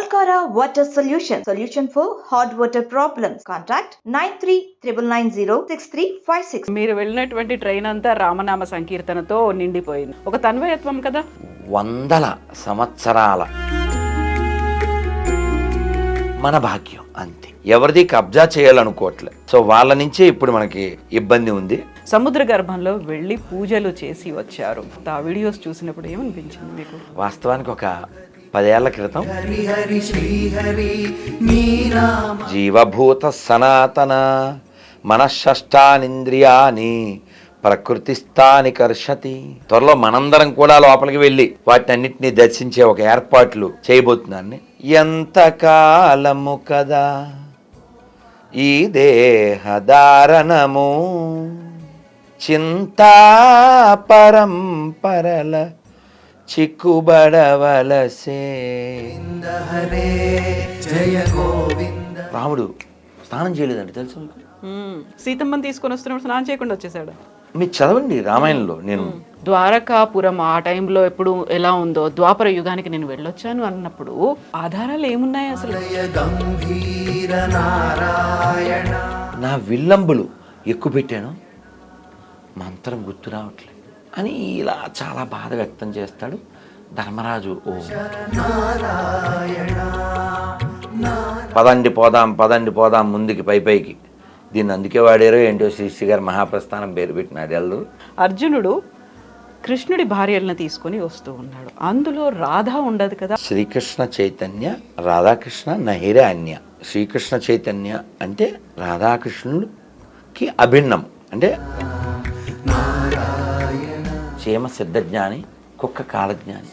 Volcara Water Solution for hot water problems. Contact 9399906356. మీరు వెళ్ళినటువంటి train అంతా రామనామ సంకీర్తనతో నిండిపోయింది. ఒక తన్వయత్వం కదా. వందల సంవత్సరాల మన భాగ్యం అంతే. ఎవరిది కబ్జా చేయాలనుకోవట్లే. సో వాళ్ళ నుంచే ఇప్పుడు మనకి ఇబ్బంది ఉంది. సముద్ర గర్భంలో వెళ్ళి పూజలు చేసి వచ్చారు. ఆ వీడియోస్ చూసినప్పుడు ఏమనిపించింది మీకు? వాస్తవానికి ఒక 10 ఏళ్ల క్రితం జీవభూత సనాతన మనఃషష్టానింద్రియాని ప్రకృతిస్థాని కర్షతి. త్వరలో మనందరం కూడా లోపలికి వెళ్ళి వాటిని అన్నింటినీ దర్శించే ఒక ఏర్పాట్లు చేయబోతున్నాన్ని. ఎంతకాలము కదా ఈ దేహధారణము చింతా పరంపరల చిక్కుబడవలసే. రాముడు స్నానం చేయలేదండి, తెలుసు మీకు? సీతమ్మని తీసుకొని వస్తున్నప్పుడు స్నానం చేయకుండా వచ్చేసాడు. మీరు చదవండి రామాయణంలో. నేను ద్వారకాపురం ఆ టైంలో ఎప్పుడు ఎలా ఉందో, ద్వాపర యుగానికి నేను వెళ్ళొచ్చాను అన్నప్పుడు ఆధారాలు ఏమున్నాయి అసలు? నా విల్లంబులు ఎక్కువ పెట్టాను, మంత్రం గుర్తు రావట్లేదు అని ఇలా చాలా బాధ వ్యక్తం చేస్తాడు ధర్మరాజు. పదండి పోదాం ముందుకి పైకి. దీన్ని అందుకే వాడారో ఏంటో శ్రీ గారు మహాప్రస్థానం పేరు పెట్టినాడు. ఎల్లు అర్జునుడు కృష్ణుడి భార్యలను తీసుకొని వస్తూ ఉన్నాడు. అందులో రాధా ఉండదు కదా. శ్రీకృష్ణ చైతన్య రాధాకృష్ణ నహిరే అన్య. శ్రీకృష్ణ చైతన్య అంటే రాధాకృష్ణుడికి అభిన్నం. అంటే చీమ సిద్ధజ్ఞాని, కుక్క కాలజ్ఞాని,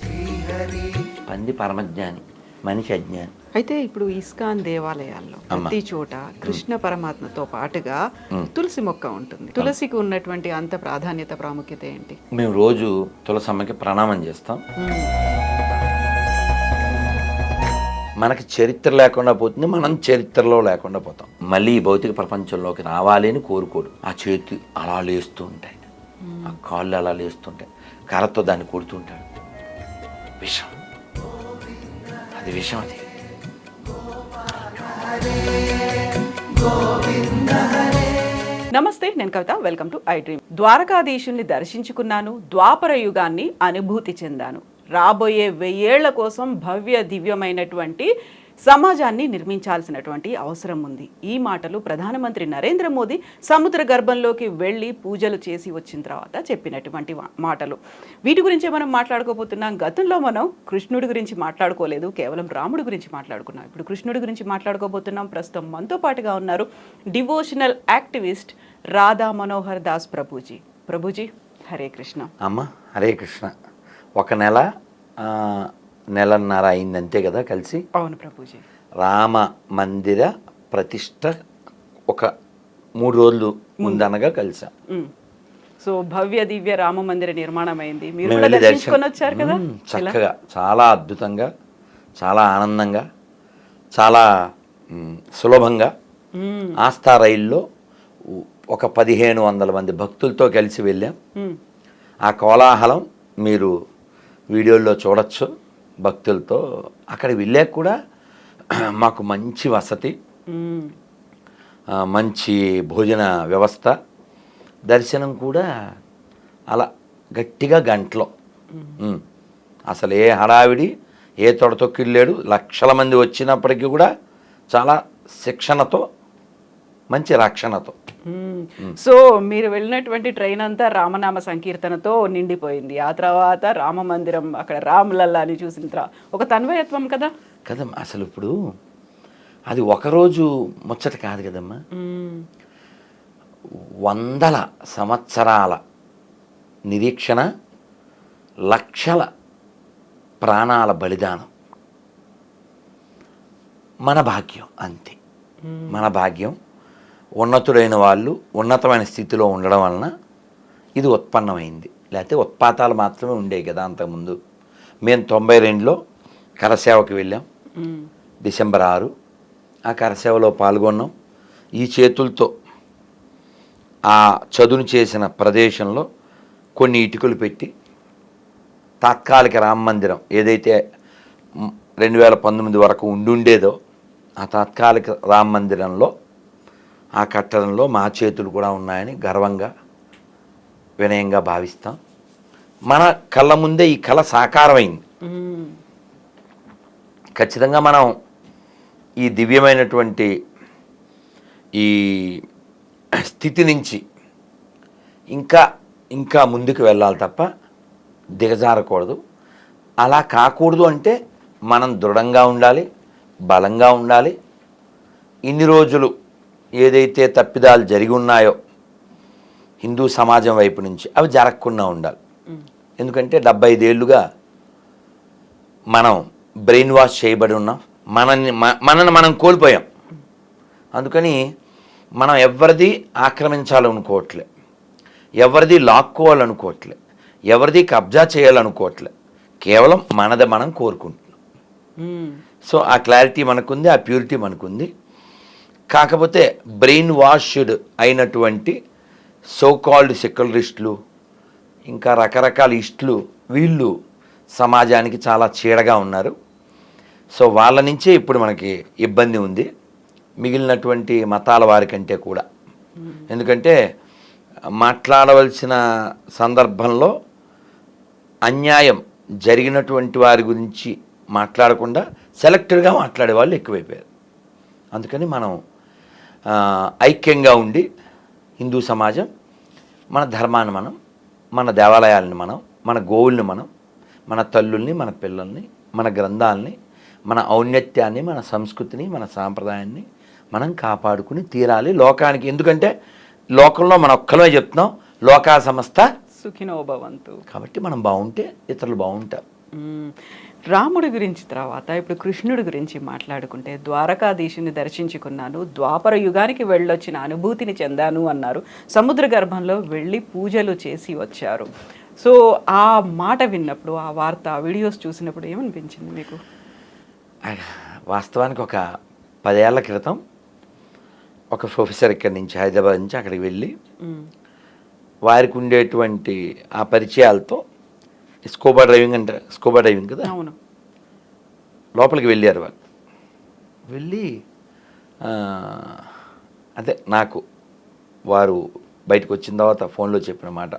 పంది పరమజ్ఞాని, మనిషి అజ్ఞాని. అయితే ఇప్పుడు ఇస్కాన్ దేవాలయాల్లో ప్రతి చోట కృష్ణ పరమాత్మతో పాటుగా తులసి మొక్క ఉంటుంది. తులసికి ఉన్నటువంటి అంత ప్రాధాన్యత, ప్రాముఖ్యత ఏంటి? మేము రోజు తులసమ్మకి ప్రణామం చేస్తాం. మనకి చరిత్ర లేకుండా పోతుంది, మనం చరిత్రలో లేకుండా పోతాం. మళ్ళీ ఈ భౌతిక ప్రపంచంలోకి రావాలి అని కోరుకోడు. ఆ చేతి అలా లేస్తూ ఉంటాయి, ఆ కాళ్ళు అలా లేస్తుంటాయి, కర్రతో దాన్ని కొడుతుంటాడు. విషం, అది విషం. అది నమస్తే, నేను Kavitha. Welcome to I dream. ద్వారకాధీశుల్ని దర్శించుకున్నాను, ద్వాపర యుగాన్ని అనుభూతి చెందాను. రాబోయే 1000 ఏళ్ల కోసం భవ్య దివ్యమైనటువంటి సమాజాన్ని నిర్మించాల్సినటువంటి అవసరం ఉంది. ఈ మాటలు ప్రధానమంత్రి నరేంద్ర మోదీ సముద్ర గర్భంలోకి వెళ్ళి పూజలు చేసి వచ్చిన తర్వాత చెప్పినటువంటి మాటలు. వీటి గురించే మనం మాట్లాడుకోబోతున్నాం. గతంలో మనం కృష్ణుడి గురించి మాట్లాడుకోలేదు, కేవలం రాముడి గురించి మాట్లాడుకున్నాం. ఇప్పుడు కృష్ణుడి గురించి మాట్లాడుకోబోతున్నాం. ప్రస్తుతం మనతో పాటుగా ఉన్నారు డివోషనల్ యాక్టివిస్ట్ రాధా మనోహర్ దాస్ ప్రభుజీ. ప్రభుజీ, హరే కృష్ణ. అమ్మ హరే కృష్ణ. ఒక నెలన్నర అయింది అంతే కదా కలిసి? అవును ప్రభుజీ. రామ మందిర ప్రతిష్ట ఒక 3 రోజులు ముందనగా కలిసా. సో భవ్య దివ్య రామ మందిర నిర్మాణం అయింది. మీరు కూడా దర్శించుకొని వచ్చారు కదా. చక్కగా, చాలా అద్భుతంగా, చాలా ఆనందంగా, చాలా సులభంగా ఆస్థా రైల్లో ఒక 1500 మంది భక్తులతో కలిసి వెళ్ళాం. ఆ కోలాహలం మీరు వీడియోల్లో చూడొచ్చు. భక్తులతో అక్కడ వెళ్ళాక కూడా మాకు మంచి వసతి, మంచి భోజన వ్యవస్థ, దర్శనం కూడా అలా గట్టిగా గంటలో. అసలు ఏ హడావిడి, ఏ తొడతొక్కిళ్ళాడు. లక్షల మంది వచ్చినప్పటికీ కూడా చాలా శిక్షణతో, మంచి రక్షణతో. సో మీరు వెళ్ళినటువంటి ట్రైన్ అంతా రామనామ సంకీర్తనతో నిండిపోయింది. ఆ తర్వాత రామ మందిరం, అక్కడ రాములల్లాని చూసిన తర్వాత ఒక తన్వయత్వం కదా. కదా అసలు ఇప్పుడు అది ఒకరోజు ముచ్చట కాదు కదమ్మా. వందల సంవత్సరాల నిరీక్షణ, లక్షల ప్రాణాల బలిదానం. మన భాగ్యం అంతే. మన భాగ్యం ఉన్నతుడైన వాళ్ళు ఉన్నతమైన స్థితిలో ఉండడం వలన ఇది ఉత్పన్నమైంది. లేకపోతే ఉత్పాతాలు మాత్రమే ఉండేవి కదా అంతకుముందు. మేము 92లో కరసేవకి వెళ్ళాం, డిసెంబర్ 6. ఆ కరసేవలో పాల్గొన్నాం. ఈ చేతులతో ఆ చదును చేసిన ప్రదేశంలో కొన్ని ఇటుకలు పెట్టి తాత్కాలిక రామ మందిరం ఏదైతే 2019 వరకు ఉండుండేదో ఆ తాత్కాలిక రామ మందిరంలో ఆ కట్టడంలో మా చేతులు కూడా ఉన్నాయని గర్వంగా వినయంగా భావిస్తాం. మన కళ్ళ ముందే ఈ కళ సాకారమైంది. ఖచ్చితంగా మనం ఈ దివ్యమైనటువంటి ఈ స్థితి నుంచి ఇంకా ఇంకా ముందుకు వెళ్ళాలి తప్ప దిగజారకూడదు. అలా కాకూడదు అంటే మనం దృఢంగా ఉండాలి, బలంగా ఉండాలి. ఇన్ని రోజులు ఏదైతే తప్పిదాలు జరిగి ఉన్నాయో హిందూ సమాజం వైపు నుంచి అవి జరగకుండా ఉండాలి. ఎందుకంటే 75 ఏళ్ళుగా మనం బ్రెయిన్ వాష్ చేయబడి ఉన్నాం. మనల్ని మనం కోల్పోయాం. అందుకని మనం ఎవరిది ఆక్రమించాలనుకోవట్లే, ఎవరిది లాక్కోవాలనుకోవట్లే, ఎవరిది కబ్జా చేయాలనుకోవట్లే. కేవలం మనది మనం కోరుకుంటున్నాం. సో ఆ క్లారిటీ మనకుంది, ఆ ప్యూరిటీ మనకుంది. కాకపోతే బ్రెయిన్ వాష్డ్ అయినటువంటి సో కాల్డ్ సెక్యులరిస్టులు ఇంకా రకరకాల ఇస్టులు వీళ్ళు సమాజానికి చాలా చీడగా ఉన్నారు. సో వాళ్ళ నుంచే ఇప్పుడు మనకి ఇబ్బంది ఉంది, మిగిలినటువంటి మతాల వారి కంటే కూడా. ఎందుకంటే మాట్లాడవలసిన సందర్భంలో అన్యాయం జరిగినటువంటి వారి గురించి మాట్లాడకుండా సెలెక్టెడ్గా మాట్లాడే వాళ్ళు ఎక్కువైపోయారు. అందుకని మనం ఐక్యంగా ఉండి హిందూ సమాజం మన ధర్మాన్ని మనం, మన దేవాలయాలని మనం, మన గోవుల్ని మనం, మన తల్లుల్ని, మన పిల్లల్ని, మన గ్రంథాలని, మన ఔన్నత్యాన్ని, మన సంస్కృతిని, మన సాంప్రదాయాన్ని మనం కాపాడుకుని తీరాలి లోకానికి. ఎందుకంటే లోకంలో మన ఒక్కలమే చెప్తున్నాం, లోకా సమస్త సుఖినో భవంతు. కాబట్టి మనం బాగుంటే ఇతరులు బాగుంటారు. రాముడి గురించి తర్వాత ఇప్పుడు కృష్ణుడి గురించి మాట్లాడుకుంటే, ద్వారకాధీశుని దర్శించుకున్నాను, ద్వాపర యుగానికి వెళ్ళొచ్చిన అనుభూతిని చెందాను అన్నారు. సముద్ర గర్భంలో వెళ్ళి పూజలు చేసి వచ్చారు. సో ఆ మాట విన్నప్పుడు, ఆ వార్త, ఆ వీడియోస్ చూసినప్పుడు ఏమనిపించింది మీకు? వాస్తవానికి ఒక 10 ఏళ్ల క్రితం ఒక ప్రొఫెసర్ ఇక్కడి నుంచి హైదరాబాద్ నుంచి అక్కడికి వెళ్ళి వారికి ఉండేటువంటి ఆ పరిచయాలతో స్కూబా డ్రైవింగ్ కదా, అవును, లోపలికి వెళ్ళారు. వాళ్ళు వెళ్ళి అదే నాకు వారు బయటకు వచ్చిన తర్వాత ఫోన్లో చెప్పిన మాట,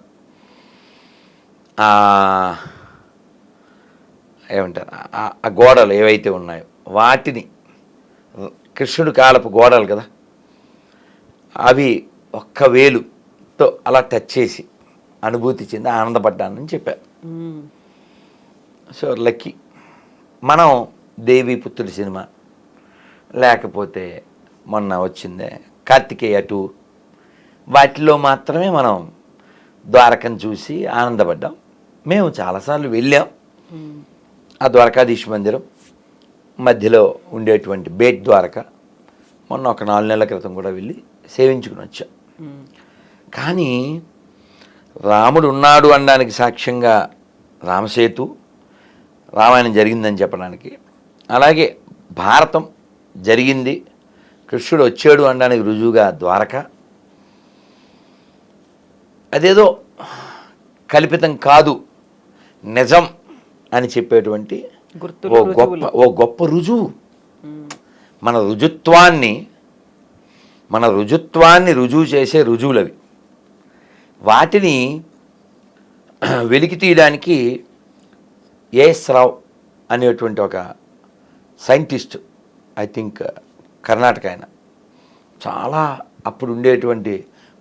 ఏమంటారు, ఆ గోడలు ఏవైతే ఉన్నాయో వాటిని, కృష్ణుడి కాలపు గోడలు కదా, అవి ఒక్క వేలుతో అలా టచ్ చేసి అనుభూతి చెంది ఆనందపడ్డానని చెప్పారు. So lucky. మనం దేవీపుత్రుడి సినిమా, లేకపోతే మొన్న వచ్చిందే కార్తికేయ 2, వాటిలో మాత్రమే మనం ద్వారకను చూసి ఆనందపడ్డాం. మేము చాలాసార్లు వెళ్ళాం. ఆ ద్వారకాధీశ మందిరం మధ్యలో ఉండేటువంటి బేట్ ద్వారక మొన్న ఒక 4 నెలల క్రితం కూడా వెళ్ళి సేవించుకుని వచ్చాం. కానీ రాముడు ఉన్నాడు అనడానికి సాక్ష్యంగా రామసేతు, రామాయణం జరిగిందని చెప్పడానికి, అలాగే భారతం జరిగింది, కృష్ణుడు వచ్చాడు అనడానికి రుజువుగా ద్వారక, అదేదో కల్పితం కాదు నిజం అని చెప్పేటువంటి ఓ గొప్ప రుజువు. మన రుజుత్వాన్ని రుజువు చేసే రుజువులవి. వాటిని వెలికి తీయడానికి ఏఎస్ రావు అనేటువంటి ఒక సైంటిస్ట్, ఐ థింక్ కర్ణాటక ఆయన, చాలా అప్పుడు ఉండేటువంటి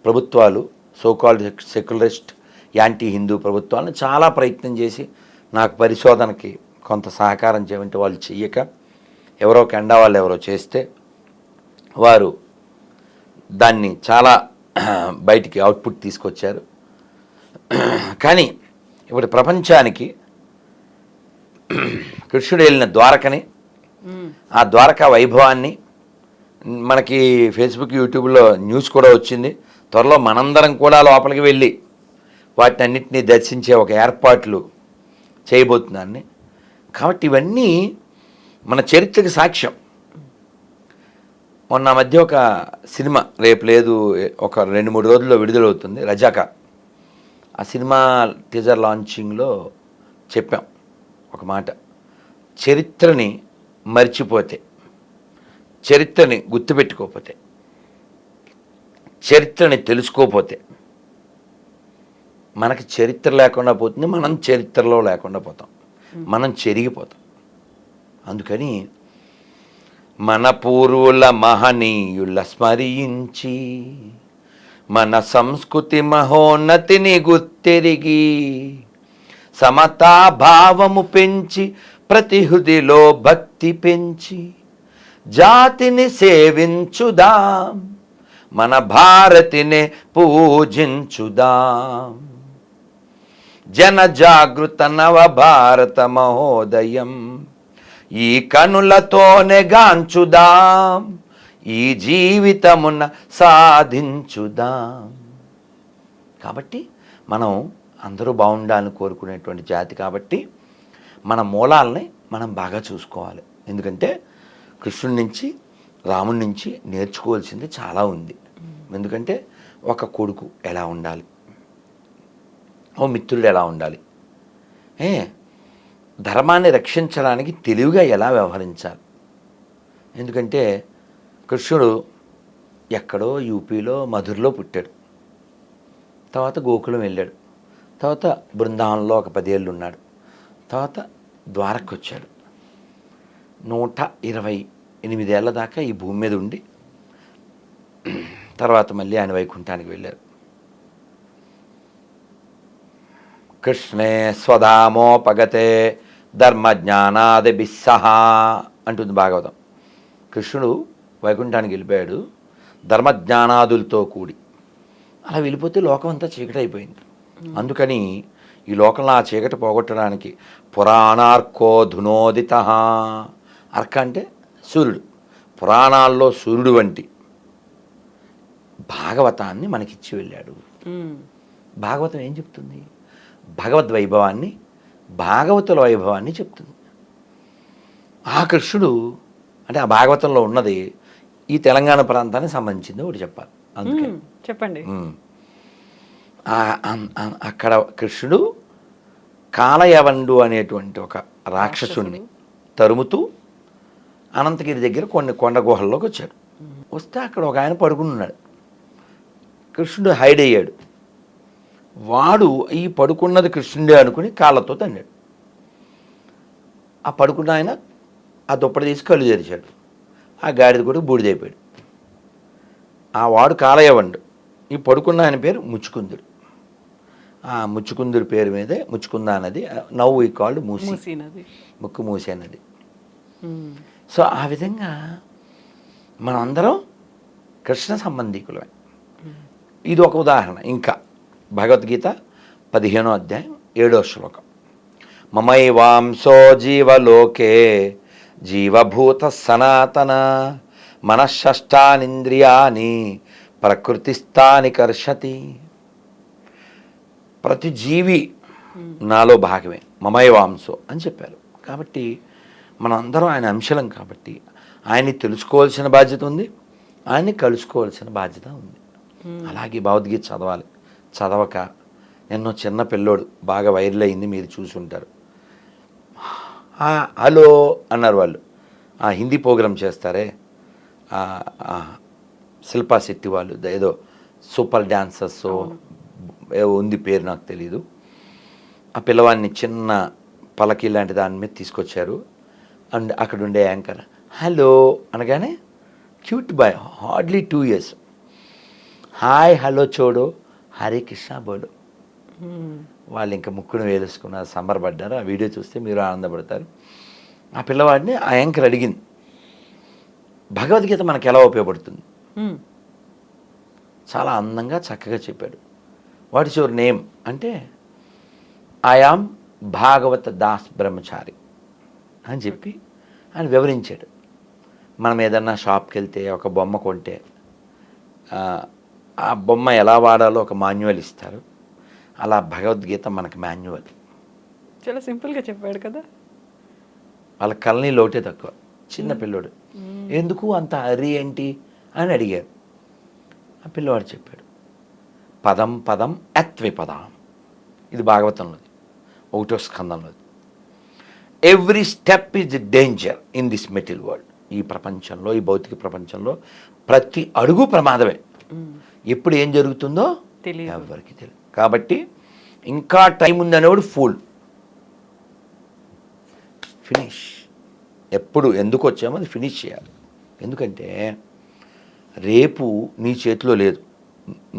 ప్రభుత్వాలు, సోకాల్డ్ సెక్యులరిస్ట్ యాంటీ హిందూ ప్రభుత్వాలను చాలా ప్రయత్నం చేసి నాకు పరిశోధనకి కొంత సహకారం చేయమంటే వాళ్ళు చెయ్యక, ఎవరో కెండా వాళ్ళు ఎవరో చేస్తే వారు దాన్ని చాలా బయటికి అవుట్పుట్ తీసుకొచ్చారు. కానీ ఇప్పుడు ప్రపంచానికి కృష్ణుడు వెళ్ళిన ద్వారకని, ఆ ద్వారకా వైభవాన్ని, మనకి ఫేస్బుక్, యూట్యూబ్లో న్యూస్ కూడా వచ్చింది. త్వరలో మనందరం కూడా లోపలికి వెళ్ళి వాటిని అన్నింటినీ దర్శించే ఒక ఏర్పాట్లు చేయబోతున్నాన్ని. కాబట్టి ఇవన్నీ మన చరిత్రకు సాక్ష్యం. మొన్న మధ్య ఒక సినిమా, రేపు లేదు ఒక 2-3 రోజుల్లో విడుదలవుతుంది, రజాకార్. ఆ సినిమా టీజర్ లాంచింగ్లో చెప్పాం ఒక మాట, చరిత్రని మర్చిపోతే, చరిత్రని గుర్తుపెట్టుకోకపోతే, చరిత్రని తెలుసుకోకపోతే మనకి చరిత్ర లేకుండా పోతుంది, మనం చరిత్రలో లేకుండా పోతాం, మనం చెరిగిపోతాం. అందుకని మన పూర్వుల మహనీయుల స్మరించి మన సంస్కృతి మహోన్నతిని గుర్తెరిగి సమతాభావము పెంచి ప్రతి హృదిలో భక్తి పెంచి జాతిని సేవించుదాం, మన భారతిని పూజించుదాం. జన జాగృత నవ భారత మహోదయం ఈ కనులతోనే గాంచుదాం, ఈ జీవితమున సాధించుదాం. కాబట్టి మనం అందరూ బాగుండాలని కోరుకునేటువంటి జాతి కాబట్టి మన మూలాలని మనం బాగా చూసుకోవాలి. ఎందుకంటే కృష్ణుడి నుంచి, రాముడి నుంచి నేర్చుకోవాల్సింది చాలా ఉంది. ఎందుకంటే ఒక కొడుకు ఎలా ఉండాలి, ఓ మిత్రుడు ఎలా ఉండాలి, ధర్మాన్ని రక్షించడానికి తెలివిగా ఎలా వ్యవహరించాలి. ఎందుకంటే కృష్ణుడు ఎక్కడో యూపీలో మధురలో పుట్టాడు, తర్వాత గోకులం వెళ్ళాడు, తర్వాత బృందావనంలో ఒక 10 ఏళ్ళు ఉన్నాడు, తర్వాత ద్వారకు వచ్చాడు. 128 ఏళ్ల దాకా ఈ భూమి మీద ఉండి తర్వాత మళ్ళీ ఆయన వైకుంఠానికి వెళ్ళారు. కృష్ణే స్వధామోపగతే ధర్మజ్ఞానాది బిస్సహ అంటుంది భాగవతం. కృష్ణుడు వైకుంఠానికి వెళ్ళిపోయాడు ధర్మజ్ఞానాదులతో కూడి. అలా వెళ్ళిపోతే లోకం అంతా చీకటి అయిపోయింది. అందుకని ఈ లోకంలో ఆ చీకటి పోగొట్టడానికి పురాణార్కో ధునోదిత, అర్క అంటే సూర్యుడు, పురాణాల్లో సూర్యుడు వంటి భాగవతాన్ని మనకిచ్చి వెళ్ళాడు. భాగవతం ఏం చెప్తుంది? భగవద్వైభవాన్ని, భాగవతుల వైభవాన్ని చెప్తుంది. ఆ కృష్ణుడు అంటే ఆ భాగవతంలో ఉన్నది ఈ తెలంగాణ ప్రాంతానికి సంబంధించింది ఒకటి చెప్పాలి. అందుకే చెప్పండి. అక్కడ కృష్ణుడు కాలయవండు అనేటువంటి ఒక రాక్షసుణ్ణి తరుముతూ అనంతగిరి దగ్గర కొన్ని కొండ గుహల్లోకి వచ్చాడు. వస్తే అక్కడ ఒక ఆయన పడుకుని ఉన్నాడు. కృష్ణుడు హైడ్ అయ్యాడు. వాడు ఈ పడుకున్నది కృష్ణుడే అనుకుని కాళ్ళతో తన్నాడు. ఆ పడుకున్న ఆయన ఆ దుప్పటి తీసి కళ్ళు తెరిచాడు. ఆ గాడిద కూడా బూడిదైపోయాడు. ఆ వాడు కాలయవండు, ఈ పడుకున్న ఆయన పేరు ముచ్చుకుందుడు. ఆ ముచ్చుకుందుడి పేరు మీదే ముచ్చుకుందా నది, నవ్వు ఈ కాళ్ళు మూసి నది, ముక్కు మూసే నది. సో ఆ విధంగా మనం అందరం కృష్ణ సంబంధీకులమే. ఇది ఒక ఉదాహరణ. ఇంకా భగవద్గీత 15వ అధ్యాయం 7వ శ్లోకం, మమైవాంసో జీవలోకే జీవభూత సనాతన మనఃషష్టానింద్రియాని ప్రకృతిస్థాని కర్షతి. ప్రతి జీవి నాలో భాగమే, మమైవాంసో అని చెప్పారు. కాబట్టి మనం అందరం ఆయన అంశలం కాబట్టి ఆయన్ని తెలుసుకోవాల్సిన బాధ్యత ఉంది, ఆయన్ని కలుసుకోవాల్సిన బాధ్యత ఉంది. అలాగే భగవద్గీత చదవాలి. చదవక ఎన్నో చిన్న పిల్లోడు బాగా వైరల్ అయింది, మీరు చూసుంటారు. హలో అన్నారు వాళ్ళు. ఆ హిందీ ప్రోగ్రాం చేస్తారే శిల్పా శెట్టి వాళ్ళు, ఏదో సూపర్ డాన్సర్స్ ఉంది, పేరు నాకు తెలీదు. ఆ పిల్లవాడిని చిన్న పలకి లాంటి దాని మీద తీసుకొచ్చారు. అండ్ అక్కడ ఉండే యాంకర్ హలో అనగానే cute boy, hardly 2 years, hi hello చోడో హరే కృష్ణ బోలో. వాళ్ళు ఇంకా ముక్కును వేలుసుకున్నారు, సంబరపడ్డారు. ఆ వీడియో చూస్తే మీరు ఆనందపడతారు. ఆ పిల్లవాడిని ఆ యాంకర్ అడిగింది, భగవద్గీత మనకు ఎలా ఉపయోగపడుతుంది? చాలా అందంగా చక్కగా చెప్పాడు. వాట్ ఇస్ యువర్ నేమ్ అంటే ఐ యామ్ భాగవత దాస్ బ్రహ్మచారి అని చెప్పి ఆయన వివరించాడు. మనం ఏదన్నా షాప్కి వెళ్తే ఒక బొమ్మ కొంటే ఆ బొమ్మ ఎలా వాడాలో ఒక మాన్యువల్ ఇస్తారు. అలా భగవద్గీత మనకు మాన్యువల్. చాలా సింపుల్గా చెప్పాడు కదా. వాళ్ళ కళ్ళని లోటే తక్కువ, చిన్న పిల్లోడు. ఎందుకు అంత హరి ఏంటి అని అడిగారు. ఆ పిల్లవాడు చెప్పాడు, పదం పదం అత్విపదం. ఇది భాగవతంలోది, 1వ స్కందంలోది. Every step is danger in this material world. ఈ ప్రపంచంలో, ఈ భౌతిక ప్రపంచంలో ప్రతి అడుగు ప్రమాదమే. ఎప్పుడు ఏం జరుగుతుందో ఎవరికి తెలియదు. కాబట్టి ఇంకా టైం ఉందనేవాడు ఫూల్. ఫినిష్. ఎప్పుడు ఎందుకు వచ్చామో అది ఫినిష్ చేయాలి. ఎందుకంటే రేపు నీ చేతిలో లేదు,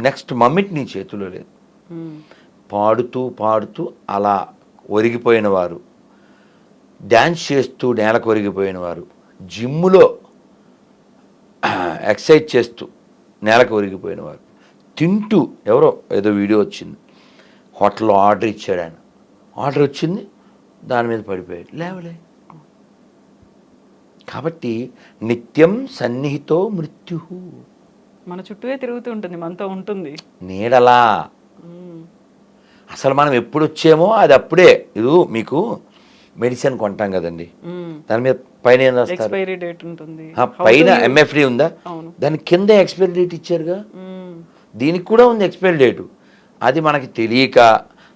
నెక్స్ట్ మమిట్ నీ చేతిలో లేదు. పాడుతూ పాడుతూ అలా ఒరిగిపోయిన వారు, డ్యాన్స్ చేస్తూ నేలకు ఒరిగిపోయిన వారు, జిమ్ములో ఎక్సర్సైజ్ చేస్తూ నేలకు ఒరిగిపోయిన వారు, తింటూ, ఎవరో ఏదో వీడియో వచ్చింది, హోటల్లో ఆర్డర్ ఇచ్చాడు ఆయన, ఆర్డర్ వచ్చింది, దాని మీద పడిపోయాడు, లేవలే. కాబట్టి నిత్యం సన్నిహితో మృత్యు, మన చుట్టూ తిరుగుతూ ఉంటుంది, మనతో ఉంటుంది నీడలా. అసలు మనం ఎప్పుడు వచ్చామో అది అప్పుడే. ఇది మీకు మెడిసిన్ కొంటాం కదండి, దాని మీద పైన ఏం రాస్తారు? ఎక్స్పైరీ డేట్ ఉంటుంది. పైన ఎంఎఫ్డి ఉందా, దాని కింద ఎక్స్పైరీ డేట్ ఇచ్చారుగా, దీనికి కూడా ఉంది ఎక్స్పైరీ డేటు. అది మనకి తెలియక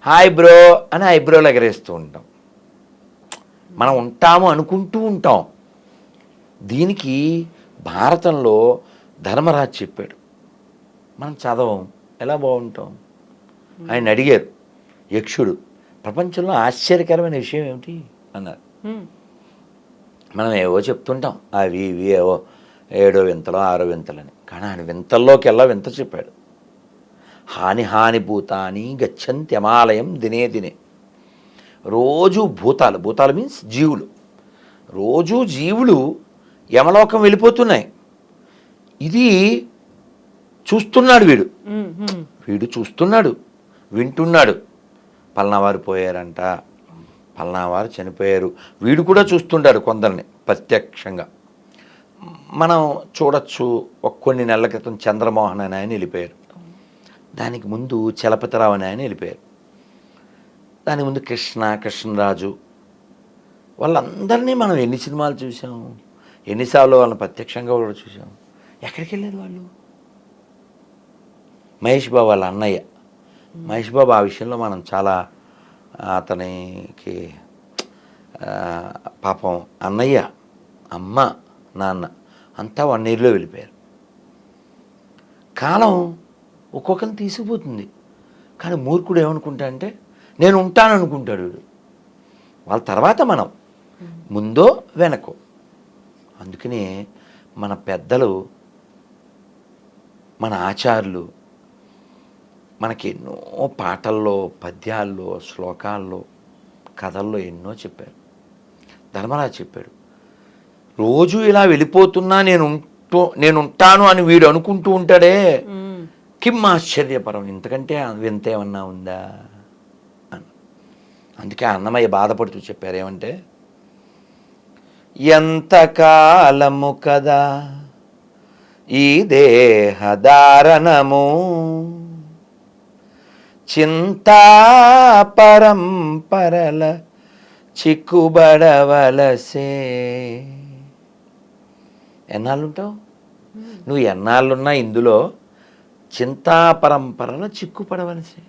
హాయ్ బ్రో అని ఐబ్రోలు ఎగరేస్తూ ఉంటాం. మనం ఉంటాము అనుకుంటూ ఉంటాం. దీనికి భారతంలో ధర్మరాజు చెప్పాడు, మనం చదవం, ఎలా బాగుంటాం. ఆయన అడిగారు యక్షుడు, ప్రపంచంలో ఆశ్చర్యకరమైన విషయం ఏమిటి అన్నారు. మనం ఏవో చెప్తుంటాం, అవి ఇవి ఏవో 7 వింతలో 6 వింతలని, కానీ ఆయన వింతల్లోకి ఎలా వింత చెప్పాడు. హాని భూతాని గచ్చంత్యమాలయం దినే దినే. రోజు భూతాలు మీన్స్ జీవులు, రోజు జీవులు యమలోకం వెళ్ళిపోతున్నాయి. ఇది చూస్తున్నాడు వీడు చూస్తున్నాడు, వింటున్నాడు. పల్నావారు పోయారంట, పల్నావారు చనిపోయారు, వీడు కూడా చూస్తుంటాడు కొందరిని ప్రత్యక్షంగా. మనం చూడొచ్చు, కొన్ని నెలల క్రితం చంద్రమోహన్ అని ఆయన వెళ్ళిపోయారు, దానికి ముందు చలపతిరావు అని ఆయన వెళ్ళిపోయారు, దానికి ముందు కృష్ణరాజు, వాళ్ళందరినీ మనం ఎన్ని సినిమాలు చూసాము, ఎన్నిసార్లు వాళ్ళని ప్రత్యక్షంగా కూడా చూసాము. ఎక్కడికి వెళ్ళారు వాళ్ళు? మహేష్ బాబు వాళ్ళ అన్నయ్య, మహేష్ బాబు ఆ విషయంలో మనం చాలా, అతనికి పాపం అన్నయ్య, అమ్మ, నాన్న అంతా 1 yearలో వెళ్ళిపోయారు. కాలం ఒక్కొక్కరిని తీసుకుపోతుంది. కానీ మూర్ఖుడు ఏమనుకుంటా అంటే నేను ఉంటాను అనుకుంటాడు వీడు. వాళ్ళ తర్వాత మనం ముందో వెనకో. అందుకనే మన పెద్దలు, మన ఆచార్యులు మనకి ఎన్నో పాటల్లో, పద్యాల్లో, శ్లోకాల్లో, కథల్లో ఎన్నో చెప్పారు. ధర్మరాజు చెప్పాడు, రోజు ఇలా వెళ్ళిపోతున్నా నేను ఉంటాను అని వీడు అనుకుంటూ ఉంటాడే, కిమ్ ఆశ్చర్యపరం, ఇంతకంటే వింత ఏమన్నా ఉందా అని. అందుకే అన్నమయ్య బాధపడుతూ చెప్పారు ఏమంటే, ఎంతకాలము కదా ఈ దేహధారణము, చింతా పరంపరల చిక్కుబడవలసే. ఎన్నాళ్ళుంటావు నువ్వు? ఎన్నాళ్ళున్నా ఇందులో చింతా పరంపరల చిక్కుపడవలసే.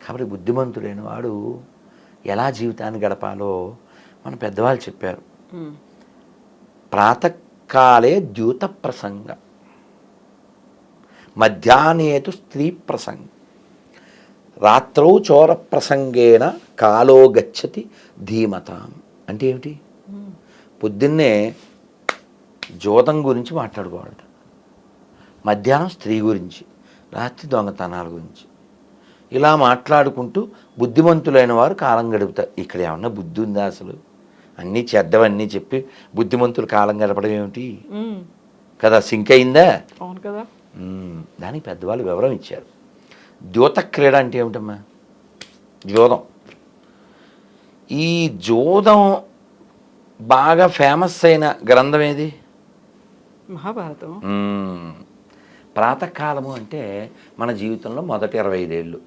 కాబట్టి బుద్ధిమంతుడైన వాడు ఎలా జీవితాన్ని గడపాలో మన పెద్దవాళ్ళు చెప్పారు. ప్రాతకాలే ద్యూత ప్రసంగ, మధ్యాహ్నేతు స్త్రీ ప్రసంగ, రాత్రౌ చోర ప్రసంగేన కాలో గచ్చతి ధీమతాం. అంటే ఏమిటి? పొద్దున్నే జోతం గురించి మాట్లాడుకోవాలట, మధ్యాహ్నం స్త్రీ గురించి, రాత్రి దొంగతనాల గురించి. ఇలా మాట్లాడుకుంటూ బుద్ధిమంతులైన వారు కాలం గడుపుతారు. ఇక్కడ ఏమన్నా బుద్ధి ఉందా అసలు? అన్నీ చెడ్డవన్నీ చెప్పి బుద్ధిమంతులు కాలం గడపడం ఏమిటి కదా? సింక్ అయిందా? అవును కదా. దానికి పెద్దవాళ్ళు వివరం ఇచ్చారు. ద్యోత క్రీడ అంటే ఏమిటమ్మా? జోదం. ఈ జోదం బాగా ఫేమస్ అయిన గ్రంథం ఏది? మహాభారతం. ప్రాతకాలము అంటే మన జీవితంలో మొదటి 25 ఏళ్ళు.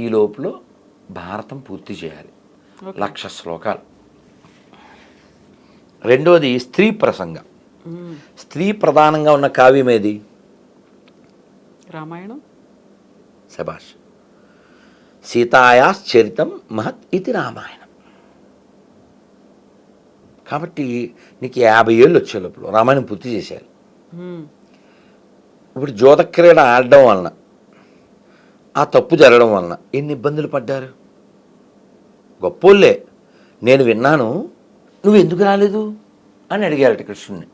ఈ లోపల భారతం పూర్తి చేయాలి, 1,00,000 శ్లోకాలు. రెండోది స్త్రీ ప్రసంగం. స్త్రీ ప్రధానంగా ఉన్న కావ్యం ఏది? రామాయణం. శభాష్. సీతాయాశ్చరితం మహత్ ఇది రామాయణం. కాబట్టి నీకు 50 ఏళ్ళు వచ్చే లోపల రామాయణం పూర్తి చేశారు. ఇప్పుడు జ్యోతక్రీడ ఆడడం వలన, ఆ తప్పు జరగడం వలన ఎన్ని ఇబ్బందులు పడ్డారు. గొప్పోళ్ళే. నేను విన్నాను, నువ్వు ఎందుకు రాలేదు అని అడిగారట కృష్ణుడిని.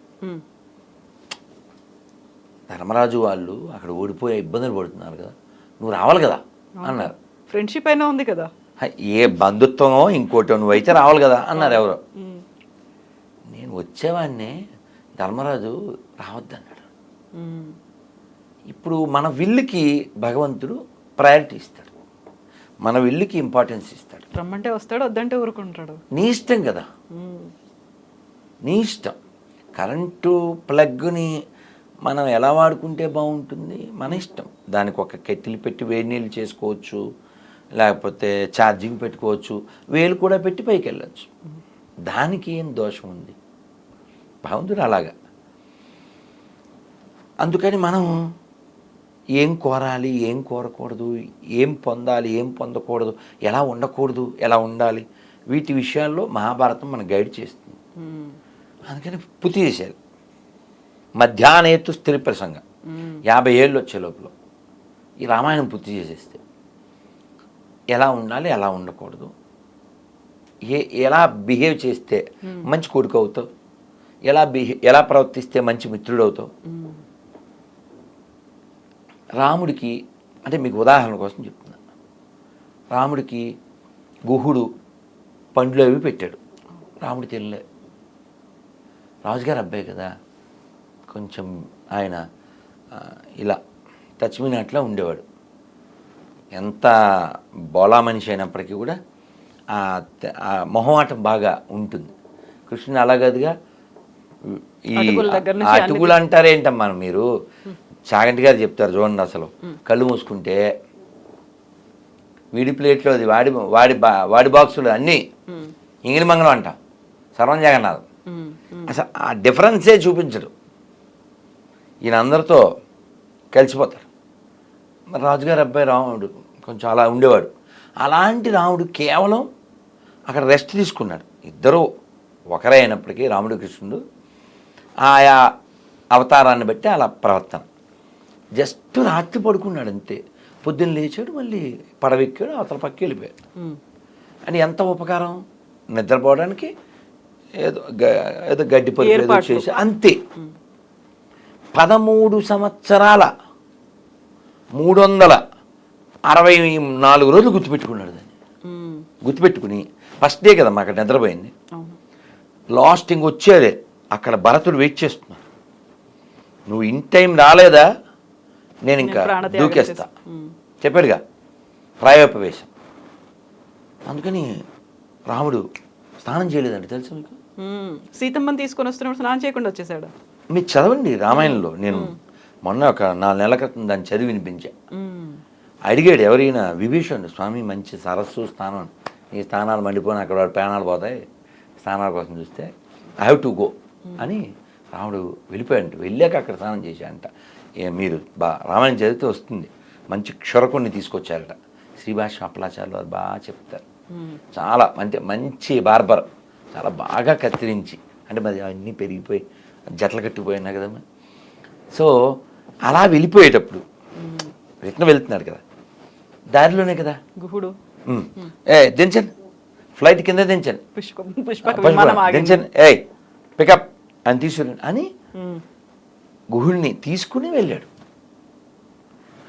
ధర్మరాజు వాళ్ళు అక్కడ ఓడిపోయే ఇబ్బందులు పడుతున్నారు కదా, నువ్వు రావాలి కదా అన్నారు. ఫ్రెండ్షిప్ అయినా ఉంది కదా, ఏ బంధుత్వమో ఇంకోటి, నువ్వైతే రావాలి కదా అన్నారు ఎవరో. నేను వచ్చేవాడిని, ధర్మరాజు రావద్దన్నాడు. ఇప్పుడు మన విల్లుకి భగవంతుడు ప్రయారిటీ ఇస్తాడు, మన విల్లుకి ఇంపార్టెన్స్ ఇస్తాడు. రమ్మంటే వస్తాడు, వద్దంటే ఊరుకుంటాడు. నీ ఇష్టం కదా, నీ ఇష్టం. కరెంటు ప్లగ్ని మనం ఎలా వాడుకుంటే బాగుంటుంది మన ఇష్టం. దానికి ఒక కెటిల్ పెట్టి వేడి నీళ్ళు చేసుకోవచ్చు, లేకపోతే ఛార్జింగ్ పెట్టుకోవచ్చు, వేలు కూడా పెట్టి పైకి వెళ్ళచ్చు. దానికి ఏం దోషం ఉంది? భగవంతుడు అలాగా. అందుకని మనం ఏం కోరాలి, ఏం కోరకూడదు, ఏం పొందాలి, ఏం పొందకూడదు, ఎలా ఉండకూడదు, ఎలా ఉండాలి, వీటి విషయాల్లో మహాభారతం మన గైడ్ చేస్తుంది. అందుకని పూర్తి చేశారు. మధ్యాహ్నేతు స్త్రీ ప్రసంగం 50 ఏళ్ళు వచ్చే లోపల ఈ రామాయణం పూర్తి చేసేస్తే ఎలా ఉండాలి, ఎలా ఉండకూడదు, ఎలా బిహేవ్ చేస్తే మంచి కొడుకు అవుతావు, ఎలా ప్రవర్తిస్తే మంచి మిత్రుడు అవుతావు. రాముడికి అంటే మీకు ఉదాహరణ కోసం చెప్తున్నా, రాముడికి గుహుడు పండ్లు అవి పెట్టాడు, రాముడు తినలే. రాజుగారు అబ్బాయి కదా, కొంచెం ఆయన ఇలా టచ్మినట్లా ఉండేవాడు. ఎంత బోలా మనిషి అయినప్పటికీ కూడా ఆ మొహమాటం బాగా ఉంటుంది. కృష్ణుని అలాగదిగా ఈ అటుకులు అంటారేంటమ్మా మీరు, చాగంటి గారు చెప్తారు చూడండి, అసలు కళ్ళు మూసుకుంటే వీడి ప్లేట్లో అది వాడి బాక్సులు అన్నీ ఇంగిలి మంగళం అంటాం, సర్వం జగన్నాథం. అసలు ఆ డిఫరెన్సే చూపించడు. ఈయన అందరితో కలిసిపోతారు. మరి రాజుగారి అబ్బాయి రాముడు కొంచెం అలా ఉండేవాడు. అలాంటి రాముడు కేవలం అక్కడ రెస్ట్ తీసుకున్నాడు. ఇద్దరూ ఒకరే అయినప్పటికీ రాముడు కృష్ణుడు ఆయా అవతారాన్ని బట్టి అలా ప్రవర్తన. జస్ట్ రాత్రి పడుకున్నాడు అంతే, పొద్దున్న లేచాడు, మళ్ళీ పడవెక్కాడు, అవతల పక్క వెళ్ళిపోయాడు. అని ఎంత ఉపకారం, నిద్రపోవడానికి ఏదో గడ్డి పరుపు చేసి అంతే. 13 సంవత్సరాల 364 రోజులు గుర్తుపెట్టుకున్నాడు దాన్ని. గుర్తుపెట్టుకుని ఫస్ట్ డే కదా అక్కడ నిద్రపోయింది, లాస్టింగ్ వచ్చేదే అక్కడ భరతుడు వెయిట్ చేస్తున్నాడు. నువ్వు ఇన్ టైం రాలేదా నేను ఇంకా దూకేస్తా చెప్పాడుగా, ప్రాయోపవేశం. అందుకని రాముడు స్నానం చేయలేదండి, తెలుసు మీకు. సీతమ్మని తీసుకొని వస్తున్నప్పుడు స్నానం చేయకుండా వచ్చేసాడు. మీరు చదవండి రామాయణంలో. నేను మొన్న ఒక 4 నెలల క్రితం దాన్ని చదివి వినిపించా. అడిగాడు ఎవరైనా విభీషణుడు, స్వామి మంచి సరస్సు స్నానం, ఈ స్నానాలు మండిపోయిన అక్కడ ప్రాణాలు పోతాయి, స్నానాల కోసం చూస్తే ఐ హ్యావ్ టు గో అని రాముడు వెళ్ళిపోయాడంట. వెళ్ళాక అక్కడ స్నానం చేశాడంట. మీరు రామాయణం చదివితే వస్తుంది. మంచి క్షురకుణ్ణి తీసుకొచ్చారట. శ్రీభాష అప్పలాచార్యులు వారు బాగా చెప్తారు. చాలా అంటే మంచి బార్బర్, చాలా బాగా కత్తిరించి, అంటే మరి అన్నీ పెరిగిపోయి జట్ల కట్టిపోయినా కదమ్మా. సో అలా వెళ్ళిపోయేటప్పుడు రిటర్న్ వెళ్తున్నాడు కదా, దారిలోనే కదా గుహుడు దించండి, ఫ్లైట్ కింద దించండి, దించండి, పికప్ అని తీసుకుని అని గుహుడిని తీసుకుని వెళ్ళాడు.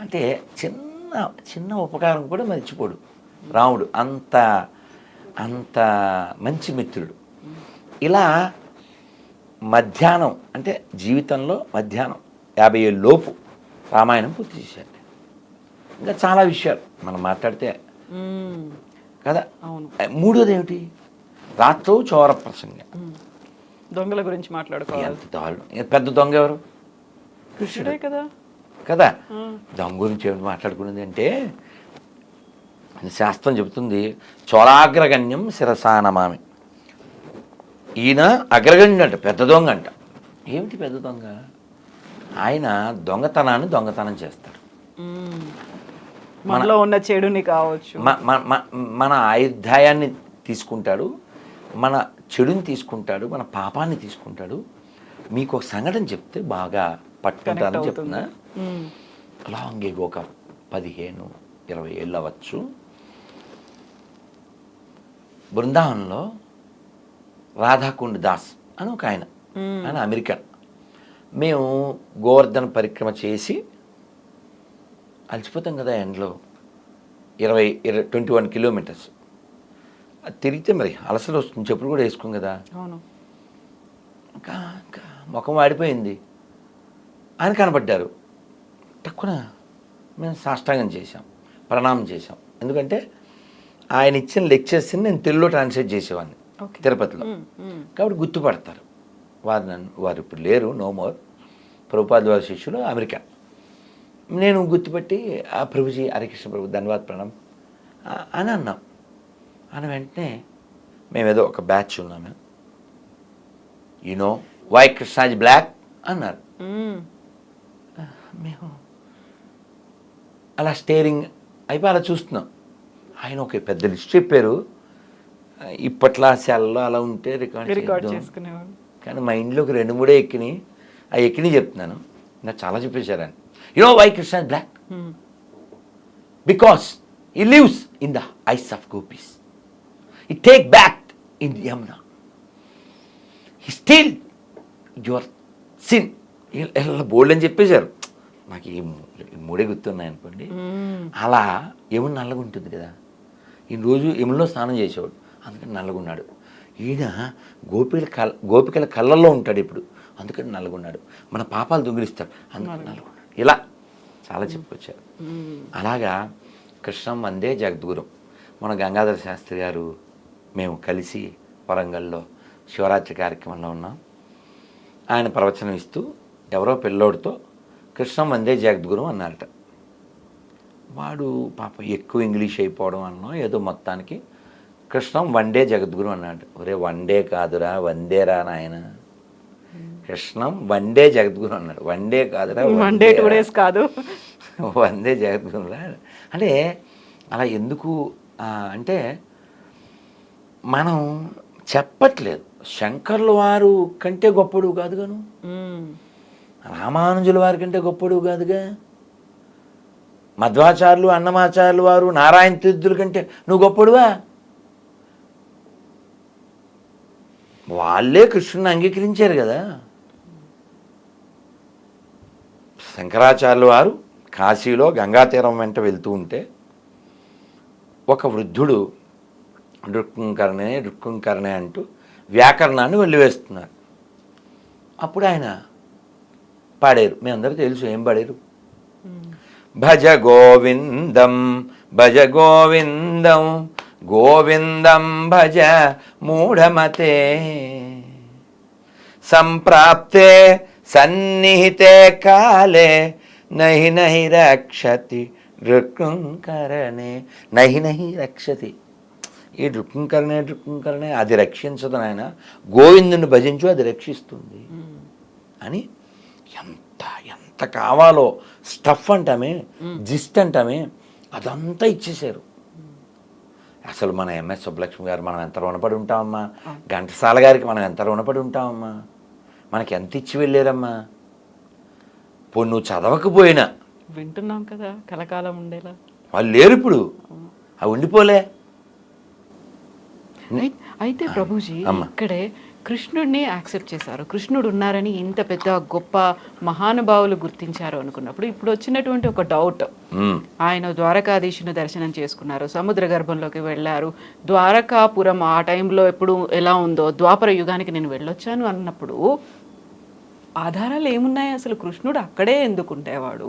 అంటే చిన్న చిన్న ఉపకారం కూడా మర్చిపోడు రాముడు, అంత అంత మంచి మిత్రుడు. ఇలా మధ్యాహ్నం అంటే జీవితంలో మధ్యాహ్నం 50 ఏళ్ళ లోపు రామాయణం పూర్తి చేశాడు. ఇంకా చాలా విషయాలు మనం మాట్లాడితే కదా. మూడోది ఏమిటి, రాత్రో చోర ప్రసంగం, దొంగల గురించి మాట్లాడుకోవాలి. ఎంత దారుణం. పెద్ద దొంగ ఎవరు? కృష్ణుడే కదా. కదా దొంగ గురించి ఏమిటి మాట్లాడుకున్నది అంటే, శాస్త్రం చెబుతుంది చోరాగ్రగణ్యం శిరసానమామి. ఈయన అగ్రగణ్యం అంట, పెద్ద దొంగ అంట. ఏమిటి పెద్ద దొంగ? ఆయన దొంగతనం చేస్తాడు. మనలో ఉన్న చెడుని కావచ్చు, మన ఆయుర్దాయాన్ని తీసుకుంటాడు, మన చెడుని తీసుకుంటాడు, మన పాపాన్ని తీసుకుంటాడు. మీకు ఒక సంఘటన చెప్తే బాగా పట్టుకుంటారని చెప్తున్నా. లాంగ్ ఎగో ఒక 15-20 ఏళ్ళు అవ్వచ్చు. బృందావనంలో రాధాకుండ్ దాస్ అని ఒక ఆయన అమెరికన్. మేము గోవర్ధన పరిక్రమ చేసి అలసిపోతాం కదా ఎండలో, 21 కిలోమీటర్స్. అది తిరిగితే మరి అలసలు వస్తుంది, చెప్పులు కూడా వేసుకోం కదా. ఇంకా ముఖం వాడిపోయింది. ఆయన కనపడ్డారు. తక్కువ మేము సాష్టాంగం చేశాం, ప్రణామం చేశాం. ఎందుకంటే ఆయన ఇచ్చిన లెక్చర్స్ని నేను తెలుగులో ట్రాన్స్లేట్ చేసేవాడిని తిరుపతిలో, కాబట్టి గుర్తుపడతారు. వారు ఇప్పుడు లేరు, నో మోర్. ప్రభుపాద వారి శిష్యులు అమెరికా. నేను గుర్తుపెట్టి ఆ ప్రభుజీ, హరికృష్ణ ప్రభు, ధన్యవాద్ ప్రణాం అని అన్నాం. అని వెంటనే మేమేదో ఒక బ్యాచ్ ఉన్నాము. You know why Krishna is black అన్నారు. మేము అలా స్టేరింగ్ అయిపోయి అలా చూస్తున్నాం. ఆయన ఒక పెద్ద లిస్ట్ చెప్పారు. ఇప్పట్లో సెల్లో అలా ఉంటే రికార్డ్ చేసుకునేవాడు. కానీ మా ఇంట్లోకి 2-3 ఎక్కినాయి. ఆ ఎక్కినాయి చెప్తున్నాను. నాకు చాలా చెప్పేశారు ఆయన. You know why Krishna is black? Because he lives in the eyes of gopis. He take back in the Yamuna. He steal your sin. ఇలా బోల్డ్ అని చెప్పేశారు. నాకు ఈ 3 గుర్తున్నాయి అనుకోండి. అలా యమున నల్లగా ఉంటుంది కదా, ఈ రోజు యమునలో స్నానం చేసేవాడు, అందుకని నల్లగున్నాడు. ఈయన గోపికల కళ్ళల్లో ఉంటాడు ఇప్పుడు, అందుకని నల్లగున్నాడు. మన పాపాలు దొంగిలిస్తాడు, అందుకని నల్లగున్నాడు. ఇలా చాలా చెప్పుకొచ్చారు. అలాగా కృష్ణం వందే జగద్గురం. మన గంగాధర శాస్త్రి గారు మేము కలిసి వరంగల్లో శివరాత్రి కార్యక్రమంలో ఉన్నాం. ఆయన ప్రవచనం ఇస్తూ ఎవరో పిల్లోడితో కృష్ణం వందే జగద్గురం అన్నారట. వాడు పాప ఎక్కువ ఇంగ్లీష్ అయిపోవడం అన్నో ఏదో మొత్తానికి కృష్ణం వండే జగద్గురు అన్నాడు. ఒరే వండే కాదురా, వందేరా నాయన, కృష్ణం వండే జగద్గురు అన్నాడు. వండే కాదురా, వండే 2 days కాదు, వందే జగద్గురురా. అంటే అలా ఎందుకు అంటే మనం చెప్పట్లేదు. శంకర్ల వారు కంటే గొప్పడు కాదుగాను, రామానుజుల వారి కంటే గొప్పడు కాదుగా, మధ్వాచార్యులు అన్నమాచార్యులు వారు నారాయణ తీర్థుల కంటే నువ్వు గొప్పడువా? వాళ్ళే కృష్ణుని అంగీకరించారు కదా. శంకరాచార్యుల వారు కాశీలో గంగాతీరం వెంట వెళ్తూ ఉంటే ఒక వృద్ధుడు రుక్కుంకరణే అంటూ వ్యాకరణాన్ని వెళ్ళివేస్తున్నారు. అప్పుడు ఆయన పాడారు. మీ అందరికీ తెలుసు ఏం పాడారు. భజ గోవిందం భజ గోవిందం గోవిందం భజ మూఢమతే సంప్రాప్తే సన్నిహితే కాలే నహి నహి రక్షతి రుక్కుంకరణే. నహి నహి రక్షతి. ఈ రుక్కుంకరణే అది రక్షించదు నాయన, గోవిందుని భజించు అది రక్షిస్తుంది అని ఎంత కావాలో స్టఫ్ అంటామే, జిస్ట్ అంటామే, అదంతా ఇచ్చేశారు. అసలు మన ఎంఎస్ సుబ్బలక్ష్మి గారు మనం ఎంత రుణపడి ఉంటామమ్మా, ఘంటసాల గారికి మనం ఎంత రుణపడి ఉంటామమ్మా, మనకి ఎంత ఇచ్చి వెళ్ళారమ్మా. పో నువ్వు చదవకపోయినా వింటున్నాం కదా కలకాలం ఉండేలా. వాళ్ళు లేరు ఇప్పుడు, అవి ఉండిపోలే. అయితే ప్రభుజీ ఇక్కడే కృష్ణుడిని యాక్సెప్ట్ చేశారు, కృష్ణుడు ఉన్నారని ఇంత పెద్ద గొప్ప మహానుభావులు గుర్తించారు అనుకున్నప్పుడు ఇప్పుడు వచ్చినటువంటి ఒక డౌట్, ఆయన ద్వారకాధీశుని దర్శనం చేసుకున్నారు, సముద్ర గర్భంలోకి వెళ్ళారు, ద్వారకాపురం ఆ టైంలో ఎప్పుడు ఎలా ఉందో ద్వాపర యుగానికి నేను వెళ్ళొచ్చాను అన్నప్పుడు ఆధారాలు ఏమున్నాయి? అసలు కృష్ణుడు అక్కడే ఎందుకు ఉండేవాడు?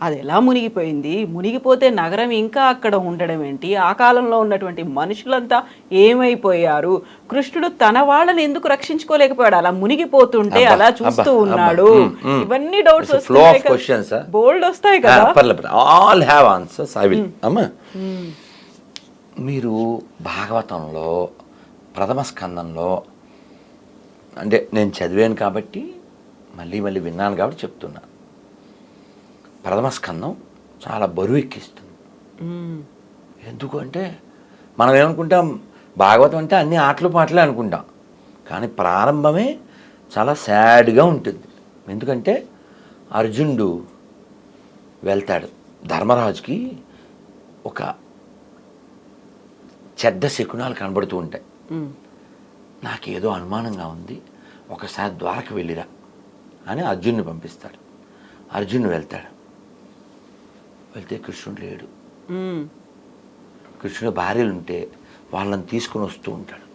అది ఎలా మునిగిపోయింది? మునిగిపోతే నగరం ఇంకా అక్కడ ఉండడం ఏంటి? ఆ కాలంలో ఉన్నటువంటి మనుషులంతా ఏమైపోయారు? కృష్ణుడు తన వాళ్ళని ఎందుకు రక్షించుకోలేకపోయాడు? అలా మునిగిపోతుంటే అలా చూస్తూ ఉన్నాడు. ఇవన్నీ డౌట్స్ వస్తాయి, బోల్డ్ వస్తాయి కదా. All have answers. I will. అమ్మా మీరు భాగవతంలో ప్రథమ స్కందంలో, అంటే నేను చదివాను కాబట్టి మళ్ళీ విన్నాను కాబట్టి చెప్తున్నా, ప్రథమ స్కందం చాలా బరువు ఎక్కిస్తుంది. ఎందుకు అంటే మనం ఏమనుకుంటాం, భాగవతం అంటే అన్ని ఆటలు పాటలే అనుకుంటాం. కానీ ప్రారంభమే చాలా సాడ్గా ఉంటుంది. ఎందుకంటే అర్జునుడు వెళ్తాడు, ధర్మరాజుకి ఒక చెడ్డ శకునాలు కనబడుతూ ఉంటాయి. నాకేదో అనుమానంగా ఉంది, ఒకసారి ద్వారక వెళ్ళిరా అని అర్జున్ని పంపిస్తాడు. అర్జునుడు వెళ్తాడు. వెళ్తే కృష్ణుడు లేడు. కృష్ణుడు భార్యలు ఉంటే వాళ్ళని తీసుకుని వస్తూ ఉంటాడు.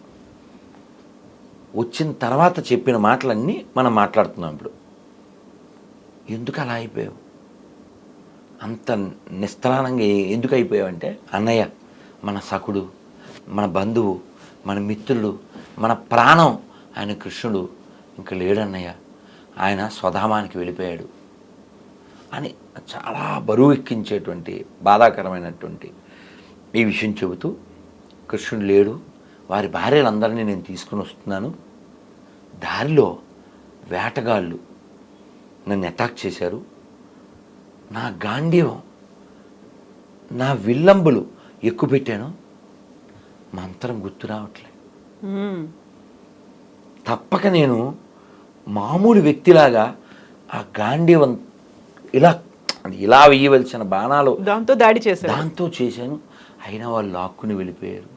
వచ్చిన తర్వాత చెప్పిన మాటలన్నీ మనం మాట్లాడుతున్నాం ఇప్పుడు. ఎందుకు అలా అయిపోయావు, అంత నిస్త్రాణంగా ఎందుకు అయిపోయావంటే, అన్నయ్య మన సఖుడు, మన బంధువు, మన మిత్రుడు, మన ప్రాణం ఆయన కృష్ణుడు ఇంకా లేడన్నయ్య, ఆయన స్వధామానికి వెళ్ళిపోయాడు అని చాలా బరువు ఎక్కించేటువంటి బాధాకరమైనటువంటి ఈ విషయం చెబుతూ, కృష్ణుడు లేడు, వారి భార్యలందరినీ నేను తీసుకుని వస్తున్నాను, దారిలో వేటగాళ్ళు నన్ను అటాక్ చేశారు, నా గాంధీవం నా విల్లంబులు ఎక్కుపెట్టాను, మంత్రం గుర్తు రావట్లే, తప్పక నేను మామూలు వ్యక్తిలాగా ఆ గాంధీవం ఇలా వేయవలసిన బాణాలు దాంతో చేశాను, అయినా వాళ్ళు లాక్కుని వెళ్ళిపోయారు.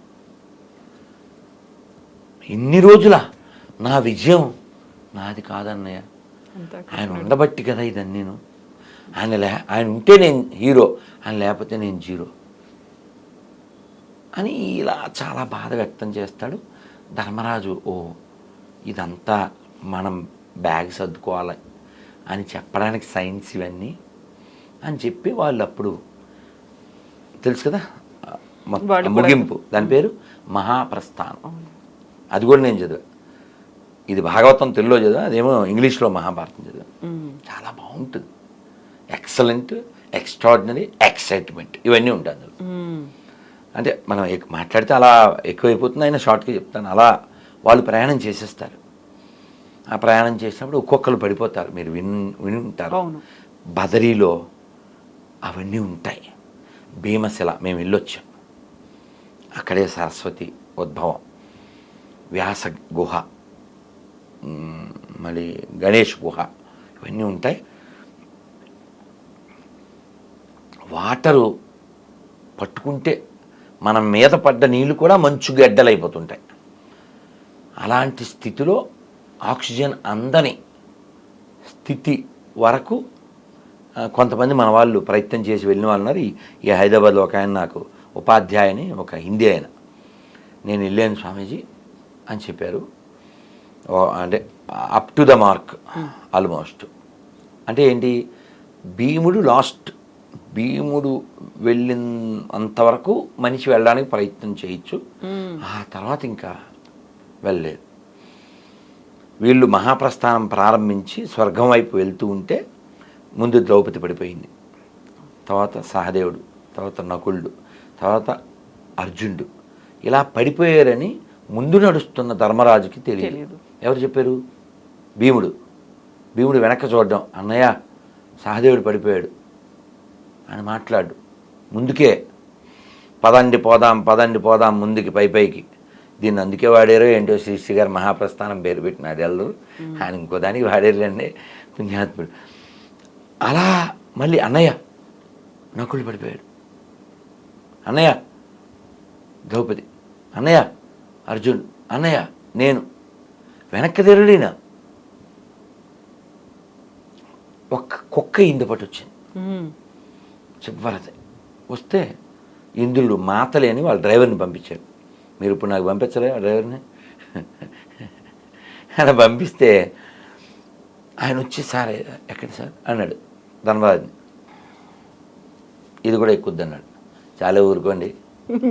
ఇన్ని రోజుల నా విజయం నాది కాదన్నయ్య, ఆయన ఉండబట్టి కదా ఇదని. నేను ఆయన ఉంటే నేను హీరో, ఆయన లేకపోతే నేను జీరో అని ఇలా చాలా బాధ వ్యక్తం చేస్తాడు. ధర్మరాజు ఇదంతా మనం బ్యాగ్ సర్దుకోవాలి అని చెప్పడానికి సైన్స్ ఇవన్నీ అని చెప్పి వాళ్ళు అప్పుడు తెలుసు కదా ముగింపు, దాని పేరు మహాప్రస్థానం. అది కూడా నేను చదివా. ఇది భాగవతం తెలుగులో చదివా, అదేమో ఇంగ్లీష్లో మహాభారతం చదివా. చాలా బాగుంటుంది. ఎక్సలెంట్, ఎక్స్ట్రాడినరీ, ఎక్సైట్మెంట్ ఇవన్నీ ఉంటాయి అందులో. అంటే మనం మాట్లాడితే అలా ఎక్కువైపోతుంది, అయినా షార్ట్గా చెప్తాను. అలా వాళ్ళు ప్రయాణం చేసేస్తారు. ఆ ప్రయాణం చేసినప్పుడు ఒక్కొక్కరు పడిపోతారు, మీరు విని ఉంటారు. బదరీలో అవన్నీ ఉంటాయి. భీమశిల మేము వెళ్ళొచ్చాం, అక్కడే సరస్వతి ఉద్భవం, వ్యాస గుహ, మళ్ళీ గణేష్ గుహ, ఇవన్నీ ఉంటాయి. వాటరు పట్టుకుంటే మన మీద పడ్డ నీళ్ళు కూడా మంచు గడ్డలైపోతుంటాయి. అలాంటి స్థితిలో ఆక్సిజన్ అందని స్థితి వరకు కొంతమంది మన వాళ్ళు ప్రయత్నం చేసి వెళ్ళిన వాళ్ళు ఉన్నారు. ఈ హైదరాబాద్లో ఒక ఆయన నాకు ఉపాధ్యాయుని, ఒక హిందీ ఆయన, నేను వెళ్ళాను స్వామీజీ అని చెప్పారు. అంటే up to the mark almost. అంటే ఏంటి, భీముడు వెళ్ళినంతవరకు మనిషి వెళ్ళడానికి ప్రయత్నం చేయొచ్చు, ఆ తర్వాత ఇంకా వెళ్ళలేదు. వీళ్ళు మహాప్రస్థానం ప్రారంభించి స్వర్గం వైపు వెళ్తూ ఉంటే ముందు ద్రౌపది పడిపోయింది, తర్వాత సహదేవుడు, తర్వాత నకులుడు, తర్వాత అర్జునుడు ఇలా పడిపోయారని ముందు నడుస్తున్న ధర్మరాజుకి తెలియదు. ఎవరు చెప్పారు? భీముడు వెనక్కి చూడడం, అన్నయ్య సహదేవుడు పడిపోయాడు అని మాట్లాడు. ముందుకే పదండి పోదాం ముందుకి పైకి. దీన్ని అందుకే వాడారో ఏంటో శ్రీ గారు మహాప్రస్థానం పేరు పెట్టినాడు ఎల్లరు, ఆయన ఇంకో దానికి వాడేరులేండి పుణ్యాత్ముడు. అలా మళ్ళీ అన్నయ్య నకులు పడిపోయాడు, అన్నయ్య ద్రౌపది, అన్నయ్య అర్జున్, అన్నయ్య నేను, వెనక్కి తిరగలేనా. ఒక్క కుక్క ఇందు పట్టు వచ్చింది చివరిది. వస్తే ఇంద్రుడు మాతలేని వాళ్ళ డ్రైవర్ని పంపించాడు. మీరు ఇప్పుడు నాకు పంపించలే ఆ డ్రైవర్ని అలా పంపిస్తే ఆయన వచ్చి సార్ ఎక్కడ సార్ అన్నాడు ధర్మరాజుని. ఇది కూడా ఎక్కుద్ది అన్నాడు. చాలా ఊరుకోండి,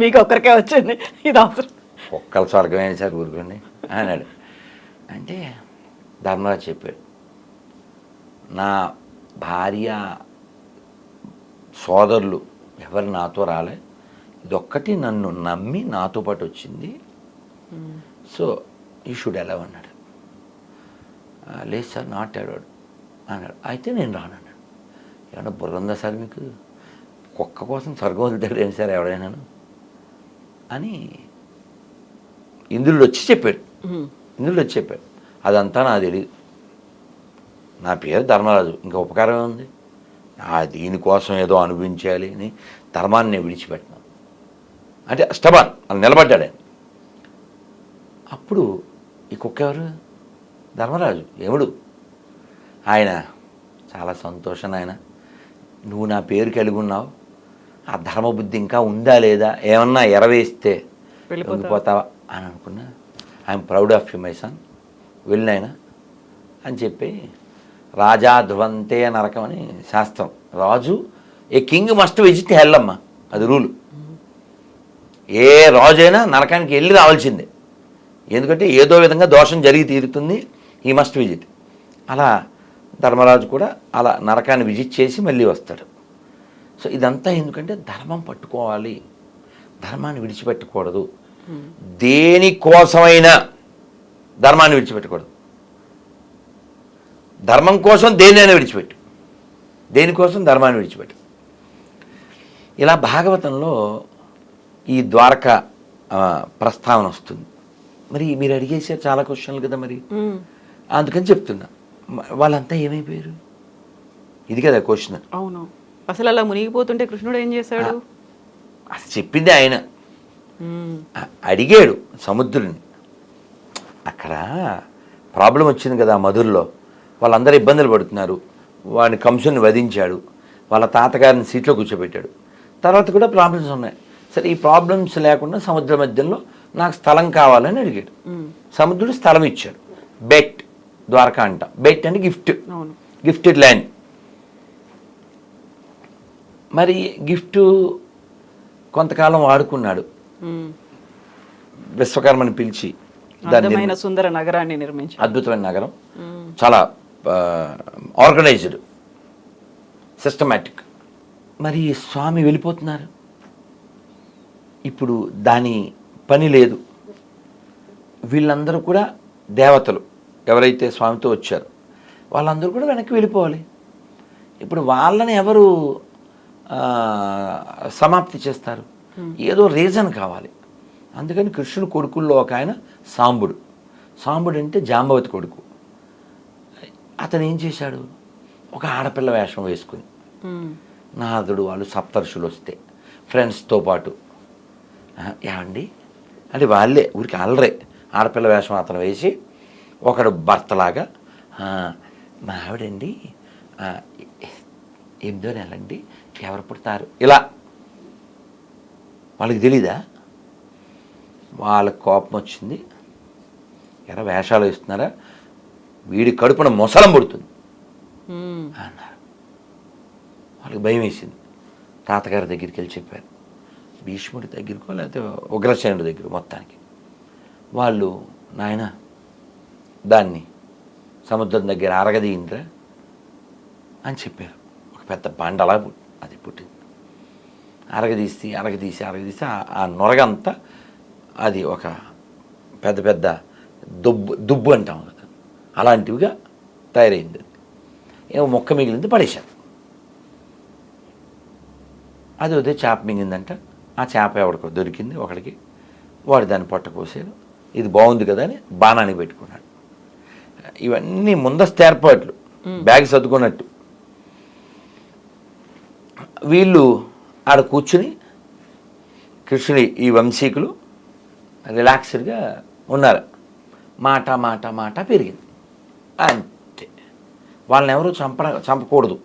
మీకు ఒక్కరికే వచ్చింది ఇది అవసరం, ఒక్కరు స్వర్గమైన సార్ ఊరుకోండి అన్నాడు. అంటే ధర్మరాజు చెప్పాడు, నా భార్య సోదరులు ఎవరు నాతో రాలే, ఇదొక్కటి నన్ను నమ్మి నాతో పాటు వచ్చింది, సో యూ షుడ్ అలౌ అన్నాడు. లేదు సార్ నాట్ అలౌడ్ అన్నాడు. అయితే నేను రానన్నాడు. ఏమన్నా బుర్ర ఉందా సార్ మీకు, కుక్క కోసం స్వర్గం వదులుతాడు ఏంటి సార్ ఎవడైనాను అని ఇంద్రుడు వచ్చి చెప్పాడు. ఇంద్రుడు వచ్చి చెప్పాడు, అదంతా నాకు తెలియదు, నా పేరు ధర్మరాజు, ఇంకా ఉపకారం ఏముంది, దీనికోసం ఏదో అనుభవించాలి అని ధర్మాన్ని నేను విడిచిపెట్టినాను అంటే స్టబాన్ అని నిలబడ్డాడు ఆయన. అప్పుడు ఈ కుక్క ఎవరు? ధర్మరాజు, యముడు. ఆయన చాలా సంతోషం, ఆయన నువ్వు నా పేరు కలిగి ఉన్నావు, ఆ ధర్మబుద్ధి ఇంకా ఉందా లేదా, ఏమన్నా ఎరవేస్తే వెళ్ళిపోతావా అని అనుకున్నా. I'm proud of you my son, వెళ్ళినాయన అని చెప్పి, రాజా ధ్రువంతే నరకం అని శాస్త్రం. రాజు, a king must visit hell అమ్మ, అది రూలు. ఏ రాజు అయినా నరకానికి వెళ్ళి రావాల్సిందే, ఎందుకంటే ఏదో విధంగా దోషం జరిగి తీరుతుంది, ఈ మస్ట్ విజిట్. అలా ధర్మరాజు కూడా అలా నరకాన్ని విజిట్ చేసి మళ్ళీ వస్తాడు. సో ఇదంతా ఎందుకంటే ధర్మం పట్టుకోవాలి, ధర్మాన్ని విడిచిపెట్టకూడదు. దేనికోసమైనా ధర్మాన్ని విడిచిపెట్టకూడదు. ధర్మం కోసం దేన్నైనా విడిచిపెట్టు, దేనికోసం ధర్మాన్ని విడిచిపెట్టు. ఇలా భాగవతంలో ఈ ద్వారక ప్రస్తావన వస్తుంది. మరి మీరు అడిగేసారు చాలా క్వశ్చన్లు కదా, మరి అందుకని చెప్తున్నా, వాళ్ళంతా ఏమైపోయారు, ఇది కదా క్వశ్చన్. అవును, అసలు అలా మునిగిపోతుంటే కృష్ణుడు ఏం చేశాడు? అసలు చెప్పింది ఆయన, అడిగాడు సముద్రుని. అక్కడ ప్రాబ్లం వచ్చింది కదా మధురలో, వాళ్ళందరూ ఇబ్బందులు పడుతున్నారు. వాడిని కంసుని వధించాడు, వాళ్ళ తాతగారిని సీట్లో కూర్చోబెట్టాడు. తర్వాత కూడా ప్రాబ్లమ్స్ ఉన్నాయి. సరే, ఈ ప్రాబ్లమ్స్ లేకుండా సముద్ర మధ్యంలో నాకు స్థలం కావాలని అడిగాడు. సముద్రుడు స్థలం ఇచ్చాడు. బెట్ ద్వారకా అంట. బెట్ అంటే గిఫ్ట్, గిఫ్టెడ్ ల్యాండ్. మరి గిఫ్ట్ కొంతకాలం వాడుకున్నాడు. విశ్వకర్మని పిలిచి దాన్ని సుందర నగరాన్ని నిర్మించి, అద్భుతమైన నగరం, చాలా ఆర్గనైజ్డ్, సిస్టమాటిక్. మరి స్వామి వెళ్ళిపోతున్నారు. ఇప్పుడు దాని పని లేదు. వీళ్ళందరూ కూడా దేవతలు ఎవరైతే స్వామితో వచ్చారో వాళ్ళందరూ కూడా వెనక్కి వెళ్ళిపోవాలి. ఇప్పుడు వాళ్ళని ఎవరు సమాప్తి చేస్తారు? ఏదో రీజన్ కావాలి. అందుకని కృష్ణుడు కొడుకుల్లో ఒక ఆయన సాంబుడు. సాంబుడు అంటే జాంబవతి కొడుకు. అతను ఏం చేశాడు? ఒక ఆడపిల్ల వేషం వేసుకుని, నారదుడు వాళ్ళు సప్తర్షులు వస్తే ఫ్రెండ్స్తో పాటు, ఏమండి అంటే వాళ్ళే ఊరికి అల్లరే ఆడపిల్ల వేషం అతను వేసి, ఒకడు భర్తలాగా, మా ఆవిడండి 8వ నెలండి, ఎవరు పుడతారు, ఇలా. వాళ్ళకి తెలీదా? వాళ్ళకి కోపం వచ్చింది. ఎరా వేషాలు వేస్తున్నారా, వీడి కడుపున మొసలం పుడుతుంది అన్నారు. వాళ్ళకి భయం వేసింది. తాతగారి దగ్గరికి వెళ్ళి చెప్పారు, భీష్ముడి దగ్గరకో లేకపోతే ఉగ్రసేనుడి దగ్గర. మొత్తానికి వాళ్ళు, నాయన దాన్ని సముద్రం దగ్గర అరగదీయిందిరా అని చెప్పారు. ఒక పెద్ద బండలా అది పుట్టింది. అరగదీసి ఆ నొరగంతా అది ఒక పెద్ద పెద్ద దుబ్బు అంటాం కదా, అలాంటివిగా తయారైంది. అది ఏమో మొక్క మిగిలింది, పడేశారు. అది ఉదయం చేప మింగిందంట. ఆ చేప ఎవడికో దొరికింది ఒకడికి, వాడు దాన్ని పొట్ట కోసాడు. ఇది బాగుంది కదా అని బాణానికి పెట్టుకున్నాడు. ఇవన్నీ ముందస్తు ఏర్పాట్లు, బ్యాగ్ సర్దుకున్నట్టు. వీళ్ళు ఆడ కూర్చుని, కృష్ణుడి ఈ వంశీకులు రిలాక్స్డ్గా ఉన్నారు. మాట మాట మాట పెరిగింది అంతే. వాళ్ళని ఎవరు చంపకూడదు,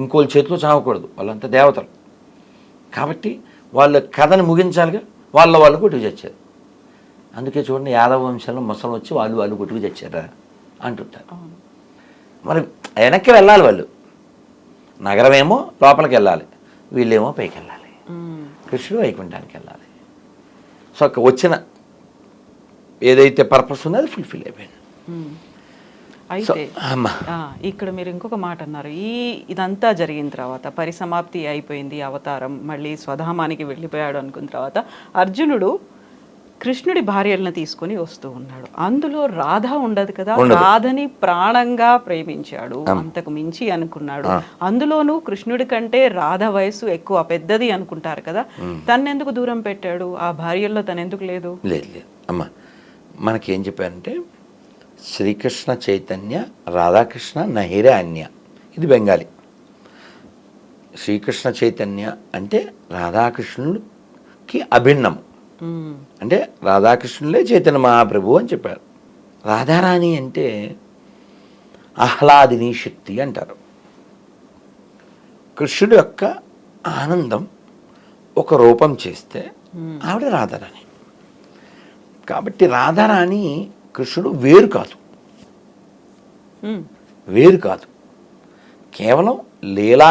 ఇంకోళ్ళ చేతిలో చావకూడదు, వాళ్ళంతా దేవతలు కాబట్టి వాళ్ళ కథను ముగించాలిగా. వాళ్ళు కొట్టుకు చచ్చారు. అందుకే చూడండి, యాదవ వంశంలో ముసలు వచ్చి వాళ్ళు కొట్టుకు చచ్చారా అంటుంటారు. మరి వెనక్కి వెళ్ళాలి వాళ్ళు, నగరమేమో లోపలికి వెళ్ళాలి, వీళ్ళేమో పైకి వెళ్ళాలి, కృష్ణుడు వైకుంఠానికి వెళ్ళాలి. సో వచ్చిన ఏదైతే పర్పస్ ఉందో అది ఫుల్ఫిల్ అయిపోయింది. అయితే ఇక్కడ మీరు ఇంకొక మాట అన్నారు, ఇదంతా జరిగిన తర్వాత పరిసమాప్తి అయిపోయింది, అవతారం మళ్ళీ స్వధామానికి వెళ్ళిపోయాడు అనుకున్న తర్వాత అర్జునుడు కృష్ణుడి భార్యలను తీసుకొని వస్తూ ఉన్నాడు. అందులో రాధ ఉండదు కదా, రాధని ప్రాణంగా ప్రేమించాడు, అంతకు మించి అనుకున్నాడు. అందులోనూ కృష్ణుడి కంటే రాధ వయసు ఎక్కువ పెద్దది అనుకుంటారు కదా, తనెందుకు దూరం పెట్టాడు? ఆ భార్యల్లో తనెందుకు లేదు? లేదు అమ్మా, మనకేం చెప్పారంటే శ్రీకృష్ణ చైతన్య రాధాకృష్ణ నహిరే అన్య. ఇది బెంగాలీ. శ్రీకృష్ణ చైతన్య అంటే రాధాకృష్ణులకి అభిన్నం, అంటే రాధాకృష్ణులే చైతన్య మహాప్రభు అని చెప్పారు. రాధారాణి అంటే ఆహ్లాదిని శక్తి అంటారు. కృష్ణుడు యొక్క ఆనందం ఒక రూపం చేస్తే ఆవిడ రాధారాణి. కాబట్టి రాధారాణి కృష్ణుడు వేరు కాదు, వేరు కాదు, కేవలం లీలా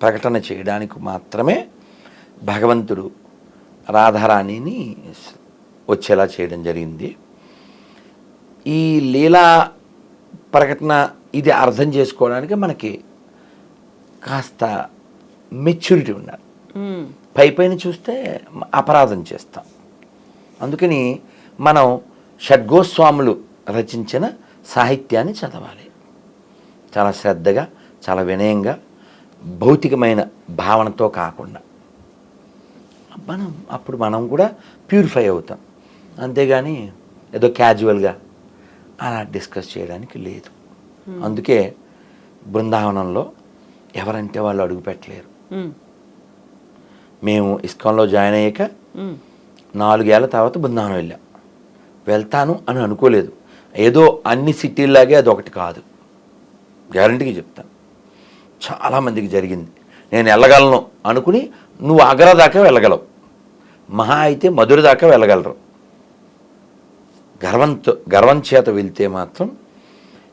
ప్రకటన చేయడానికి మాత్రమే భగవంతుడు రాధారాణిని వచ్చేలా చేయడం జరిగింది. ఈ లీలా ప్రకటన ఇది అర్థం చేసుకోవడానికి మనకి కాస్త మెచ్యూరిటీ ఉండాలి. పైపైన చూస్తే అపరాధం చేస్తాం. అందుకని మనం షడ్గోస్వాములు రచించిన సాహిత్యాన్ని చదవాలి. చాలా శ్రద్ధగా, చాలా వినయంగా, భౌతికమైన భావనతో కాకుండా అప్పుడు మనం కూడా ప్యూరిఫై అవుతాం. అంతేగాని ఏదో క్యాజువల్గా అలా డిస్కస్ చేయడానికి లేదు. అందుకే బృందావనంలో ఎవరంటే వాళ్ళు అడుగు పెట్టలేరు. మేము ఇస్కాన్లో జాయిన్ అయ్యాక 4 ఏళ్ల తర్వాత బృందావనం వెళ్తాను అని అనుకోలేదు. ఏదో అన్ని సిటీల్లాగే అది ఒకటి కాదు, గ్యారంటీగా చెప్తాను. చాలామందికి జరిగింది. నేను వెళ్ళగలను అనుకుని నువ్వు ఆగ్రా దాకా వెళ్ళగలవు, మహా అయితే మధుర దాకా వెళ్ళగలరు. గర్వం చేత వెళ్తే మాత్రం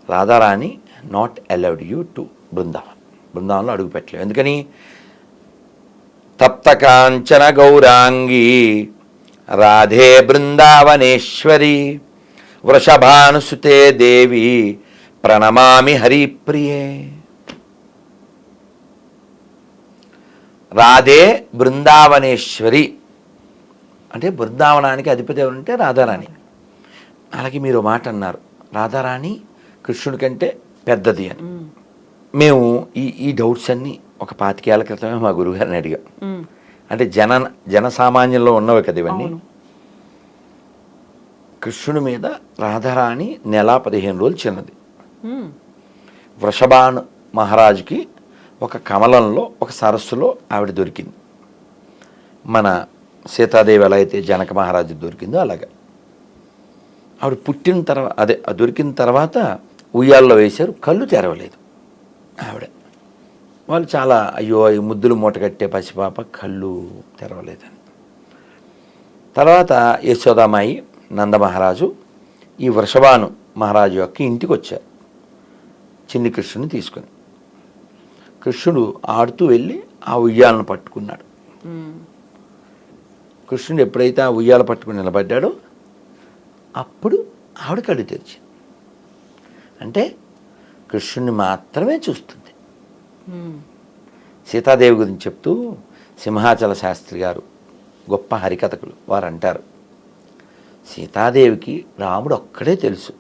Radharani not allowed you to బృందావనంలో అడుగు పెట్టలేవు. ఎందుకని తప్త కాంచన గౌరాంగి రాధే బృందావనేశ్వరి వృషభానుసుతే దేవి ప్రణమామి హరిప్రియే. రాధే బృందావనేశ్వరి అంటే బృందావనానికి అధిపతి ఎవరంటే రాధారాణి. అలాగే మీరు మాట అన్నారు, రాధారాణి కృష్ణుడి కంటే పెద్దది అని. మేము ఈ డౌట్స్ అన్నీ ఒక 25 ఏళ్ల క్రితమే మా గురువుగారిని అడిగాం. అంటే జనసామాన్యంలో ఉన్నవి కదా ఇవన్నీ. కృష్ణుడి మీద రాధారాణి నెల 15 రోజులు చిన్నది. వృషభాను మహారాజుకి ఒక కమలంలో ఒక సరస్సులో ఆవిడ దొరికింది. మన సీతాదేవి ఎలా అయితే జనక మహారాజుకి దొరికిందో అలాగా ఆవిడ పుట్టిన తర్వాత దొరికిన తర్వాత ఉయ్యాల్లో వేశారు, కళ్ళు తెరవలేదు ఆవిడ. వాళ్ళు చాలా అయ్యో ఈ ముద్దులు మూట కట్టే పసిపాప కళ్ళు తెరవలేదని. తర్వాత యశోదామాయి నందమహారాజు ఈ వృషభాను మహారాజు యొక్క ఇంటికి వచ్చారు చిన్ని కృష్ణుని తీసుకుని. కృష్ణుడు ఆడుతూ వెళ్ళి ఆ ఉయ్యాలను పట్టుకున్నాడు. కృష్ణుడు ఎప్పుడైతే ఆ ఉయ్యాల పట్టుకుని నిలబడ్డాడో అప్పుడు ఆవిడ కళ్ళు తెరిచింది. అంటే కృష్ణుని మాత్రమే చూస్తుంది. సీతాదేవి గురించి చెప్తూ సింహాచల శాస్త్రి గారు గొప్ప హరికథకులు వారు అంటారు, సీతాదేవికి రాముడు ఒక్కడే తెలుసు,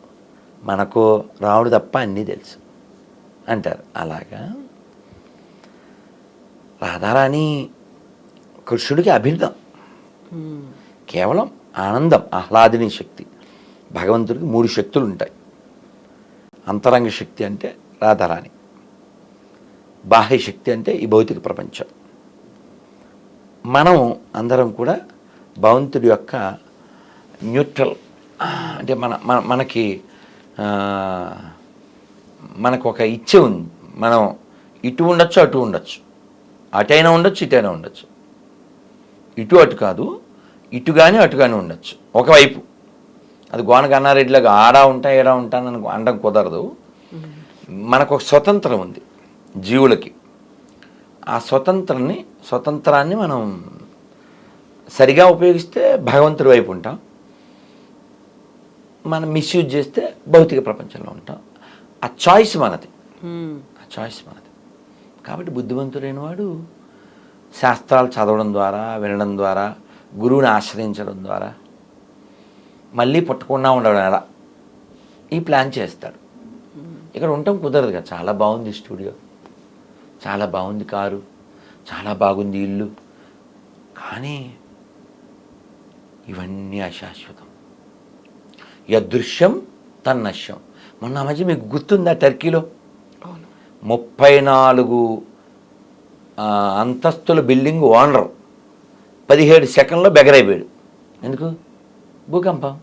మనకు రాముడు తప్ప అన్నీ తెలుసు అంటారు. అలాగా రాధారాణి కృష్ణుడికి అభిన్నం, కేవలం ఆనందం, ఆహ్లాదిని శక్తి. భగవంతుడికి 3 శక్తులు ఉంటాయి. అంతరంగ శక్తి అంటే రాధారాణి, బాహ్య శక్తి అంటే ఈ భౌతిక ప్రపంచం. మనం అందరం కూడా భగవంతుడి యొక్క న్యూట్రల్, అంటే మనకు ఒక ఇచ్చ ఉంది. మనం ఇటు ఉండొచ్చు, అటు ఉండొచ్చు, అటైనా ఉండొచ్చు, ఇటైనా ఉండొచ్చు. ఇటు అటు కాదు, ఇటు కానీ అటు కానీ ఉండొచ్చు ఒకవైపు. అది గోన గన్నారెడ్డిలాగా ఆడా ఉంటా ఏడా ఉంటానని అనడం కుదరదు. మనకు ఒక స్వతంత్రం ఉంది జీవులకి. ఆ స్వతంత్రాన్ని మనం సరిగా ఉపయోగిస్తే భగవంతుడి వైపు ఉంటాం, మనం మిస్యూజ్ చేస్తే భౌతిక ప్రపంచంలో ఉంటాం. ఆ చాయిస్ మనది. కాబట్టి బుద్ధిమంతుడైన వాడు శాస్త్రాలు చదవడం ద్వారా, వినడం ద్వారా, గురువుని ఆశ్రయించడం ద్వారా, మళ్ళీ పుట్టకుండా ఉండడం ఎలా ఈ ప్లాన్ చేస్తాడు. ఇక్కడ ఉండటం కుదరదు కదా. చాలా బాగుంది స్టూడియో, చాలా బాగుంది కారు, చాలా బాగుంది ఇల్లు, కానీ ఇవన్నీ అశాశ్వతం. యదృశ్యం తన్నశ్యం. మొన్న ఆ మధ్య మీకు గుర్తుందా టర్కీలో అవును. 34 అంతస్తుల బిల్డింగ్ ఓనర్ 17 సెకండ్లో బెగరైపోయాడు. ఎందుకు? భూకంపం.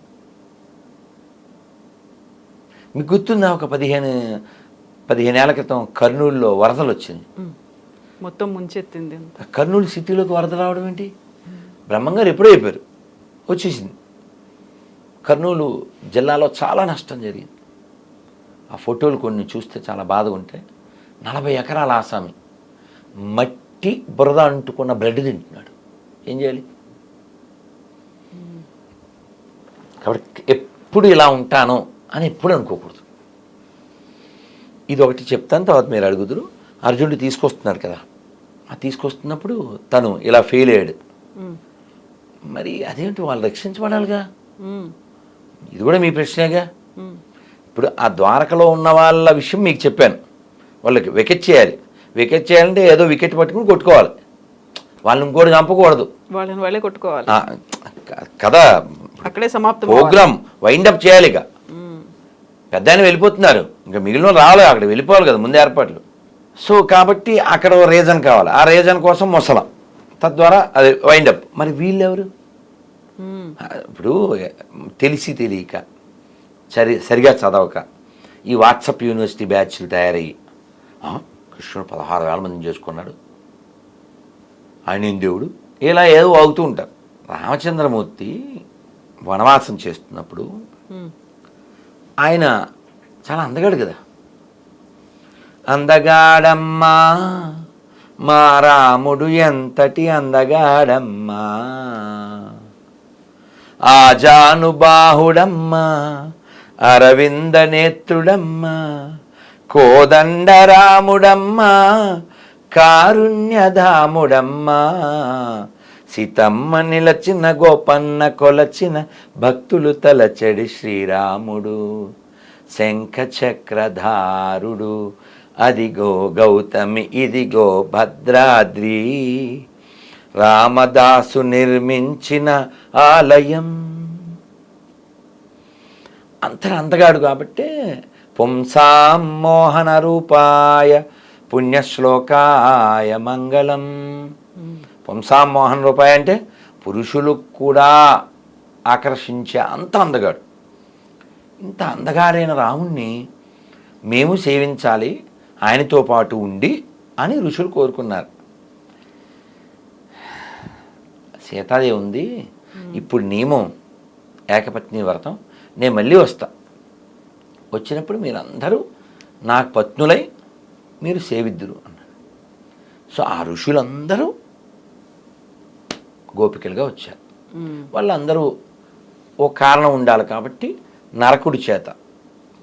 మీకు గుర్తుందా ఒక 15 ఏళ్ల క్రితం కర్నూలులో వరదలు వచ్చింది, మొత్తం ముంచెత్తింది. కర్నూలు సిటీలోకి వరద రావడం ఏంటి? బ్రహ్మంగారు ఎప్పుడో అయిపోయారు, వచ్చేసింది. కర్నూలు జిల్లాలో చాలా నష్టం జరిగింది. ఆ ఫోటోలు కొన్ని చూస్తే చాలా బాధగా ఉంటాయి. 40 ఎకరాల ఆసామి మట్టి బురద అంటుకున్న బ్రెడ్ తింటున్నాడు. ఏం చేయాలి? కాబట్టి ఎప్పుడు ఇలా ఉంటాను అని ఎప్పుడు అనుకోకూడదు. ఇది ఒకటి చెప్తాను, తర్వాత మీరు అడుగుదురు. అర్జునుడు తీసుకొస్తున్నాడు కదా, ఆ తీసుకొస్తున్నప్పుడు తను ఇలా ఫెయిల్ అయ్యాడు. మరి అదేంటి, వాళ్ళు రక్షించబడాలిగా. ఇది కూడా మీ ప్రశ్నేగా. ఇప్పుడు ఆ ద్వారకలో ఉన్న వాళ్ళ విషయం మీకు చెప్పాను. వాళ్ళకి వికెట్ చేయాలి. వికెట్ చేయాలంటే ఏదో వికెట్ పట్టుకుని కొట్టుకోవాలి, వాళ్ళని ఇంకోటి చంపకూడదు, వాళ్ళని వాళ్ళే కొట్టుకోవాలి కదా. అక్కడే సమాప్తం. ప్రోగ్రామ్ వైండప్ చేయాలి. ఇక పెద్ద ఆయన వెళ్ళిపోతున్నారు, ఇంకా మిగిలిన రావాలి, అక్కడ వెళ్ళిపోవాలి కదా, ముందు ఏర్పాట్లు. సో కాబట్టి అక్కడ రీజన్ కావాలి, ఆ రీజన్ కోసం మొసలం, తద్వారా అది వైండప్. మరి వీళ్ళెవరు? ఇప్పుడు తెలిసి తెలియక సరిగా చదవక ఈ వాట్సాప్ యూనివర్సిటీ బ్యాచ్లు తయారయ్యి కృష్ణుడు 16,000 మందిని చేసుకున్నాడు, ఆయన దేవుడు, ఇలా ఏదో అవుతూ ఉంటారు. రామచంద్రమూర్తి వనవాసం చేస్తున్నప్పుడు ఆయన చాలా అందగాడు కదా. అందగాడమ్మా మా రాముడు ఎంతటి అందగాడమ్మా, ఆజానుబాహుడమ్మా అరవింద నేత్రుడమ్మా, కోదండరాముడమ్మా కారుణ్యధాముడమ్మా, సీతమ్మ నిలచిన గోపన్న కొలచిన భక్తులు తలచెడి శ్రీరాముడు, శంఖ చక్రధారుడు, అదిగో గౌతమి ఇదిగో భద్రాద్రి, రామదాసు నిర్మించిన ఆలయం. అంతగాడు కాబట్టే పుంసాం మోహన రూపాయ పుణ్యశ్లోకాయ మంగళం. పుంసాం మోహన రూపాయ అంటే పురుషులు కూడా ఆకర్షించే అంత అందగాడు. ఇంత అందగాడైన రాముణ్ణి మేము సేవించాలి, ఆయనతో పాటు ఉండి అని ఋషులు కోరుకున్నారు. సీతాదేవి ఉంది, ఇప్పుడు నియమం ఏకపత్ని వ్రతం, నేను మళ్ళీ వస్తా, వచ్చినప్పుడు మీరందరూ నాకు పత్నులై మీరు సేవిద్దురు అన్నాడు. సో ఆ ఋషులందరూ గోపికలుగా వచ్చారు. వాళ్ళందరూ ఓ కారణం ఉండాలి కాబట్టి నరకుడి చేత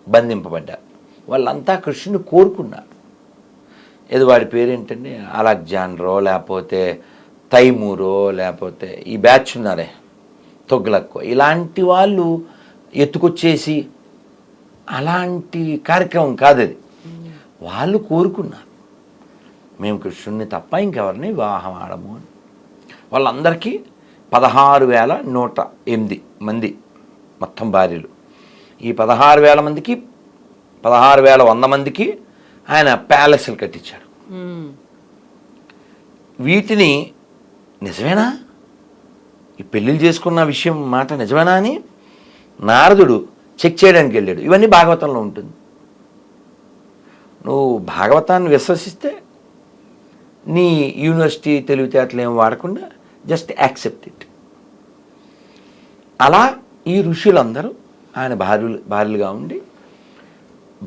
బంధింపబడ్డారు. వాళ్ళంతా కృష్ణుని కోరుకున్నారు. ఏదో వాడి పేరేంటండి, అలెగ్జాండరో లేకపోతే తైమూరో లేకపోతే ఈ బ్యాచ్ ఉన్నారే తొగ్లక్కో, ఇలాంటి వాళ్ళు ఎత్తుకొచ్చేసి అలాంటి కార్యక్రమం కాదు అది. వాళ్ళు కోరుకున్నారు మేము కృష్ణుడిని తప్ప ఇంకెవరిని వివాహం ఆడము అని. వాళ్ళందరికీ 16,108 మంది మొత్తం భార్యలు. ఈ 16,000 మందికి 16,100 మందికి ఆయన ప్యాలెస్లు కట్టించాడు. వీటిని నిజమేనా, ఈ పెళ్ళిళ్ళు చేసుకున్న విషయం మాట నిజమేనా అని నారదుడు చెక్ చేయడానికి వెళ్ళాడు. ఇవన్నీ భాగవతంలో ఉంటుంది. నువ్వు భాగవతాన్ని విశ్వసిస్తే నీ యూనివర్సిటీ తెలివితేటలు ఏం వాడకుండా జస్ట్ యాక్సెప్ట్ ఇట్. అలా ఈ ఋషులందరూ ఆయన భార్యలుగా ఉండి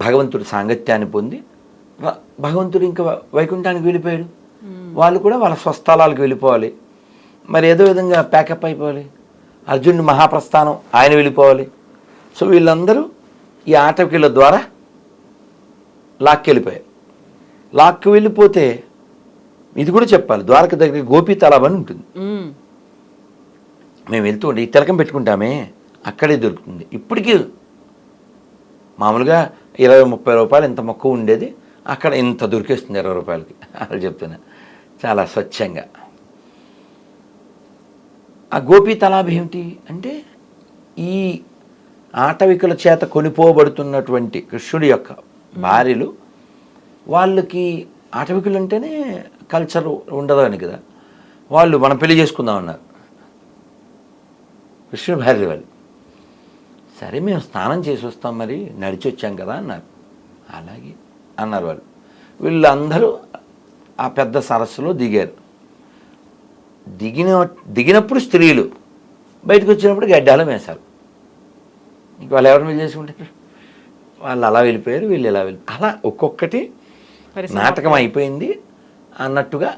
భగవంతుడి సాంగత్యాన్ని పొంది భగవంతుడు ఇంకా వైకుంఠానికి వెళ్ళిపోయాడు. వాళ్ళు కూడా వాళ్ళ స్వస్థలాలకు వెళ్ళిపోవాలి, మరి ఏదో విధంగా ప్యాకప్ అయిపోవాలి. అర్జునుడి మహాప్రస్థానం, ఆయన వెళ్ళిపోవాలి. సో వీళ్ళందరూ ఈ ఆటవికుల ద్వారా లాక్కెళ్ళిపోయారు. లాక్కి వెళ్ళిపోతే ఇది కూడా చెప్పాలి, ద్వారక దగ్గర గోపీ తలాబ్ అని ఉంటుంది. మేము వెళ్తూ ఉంటే ఈ తిలకం పెట్టుకుంటామే అక్కడే దొరుకుతుంది. ఇప్పటికీ మామూలుగా 20-30 రూపాయలు ఇంత మొక్క ఉండేది, అక్కడ ఇంత దొరికేస్తుంది 20 రూపాయలకి. అలా చెప్తున్నా, చాలా స్వచ్ఛంగా. ఆ గోపీ తలాబ్ ఏమిటి అంటే ఈ ఆటవికుల చేత కొనిపోబడుతున్నటువంటి కృష్ణుడి యొక్క భార్యలు, వాళ్ళకి ఆటవికులు అంటేనే కల్చర్ ఉండదు అని కదా, వాళ్ళు మనం పెళ్లి చేసుకుందాం అన్నారు కృష్ణుడి భార్య వాళ్ళు. సరే మేము స్నానం చేసి వస్తాం, మరి నడిచి వచ్చాం కదా అన్నారు. అలాగే అన్నారు వాళ్ళు. వీళ్ళందరూ ఆ పెద్ద సరస్సులో దిగారు. దిగినప్పుడు స్త్రీలు, బయటకు వచ్చినప్పుడు గడ్డాలం వేశారు. ఇంక వాళ్ళు ఎవరిని పెళ్లి చేసుకుంటారు? వాళ్ళు అలా వెళ్ళిపోయారు, వీళ్ళు ఇలా వెళ్ళిపోయారు. అలా ఒక్కొక్కటి నాటకం అయిపోయింది అన్నట్టుగా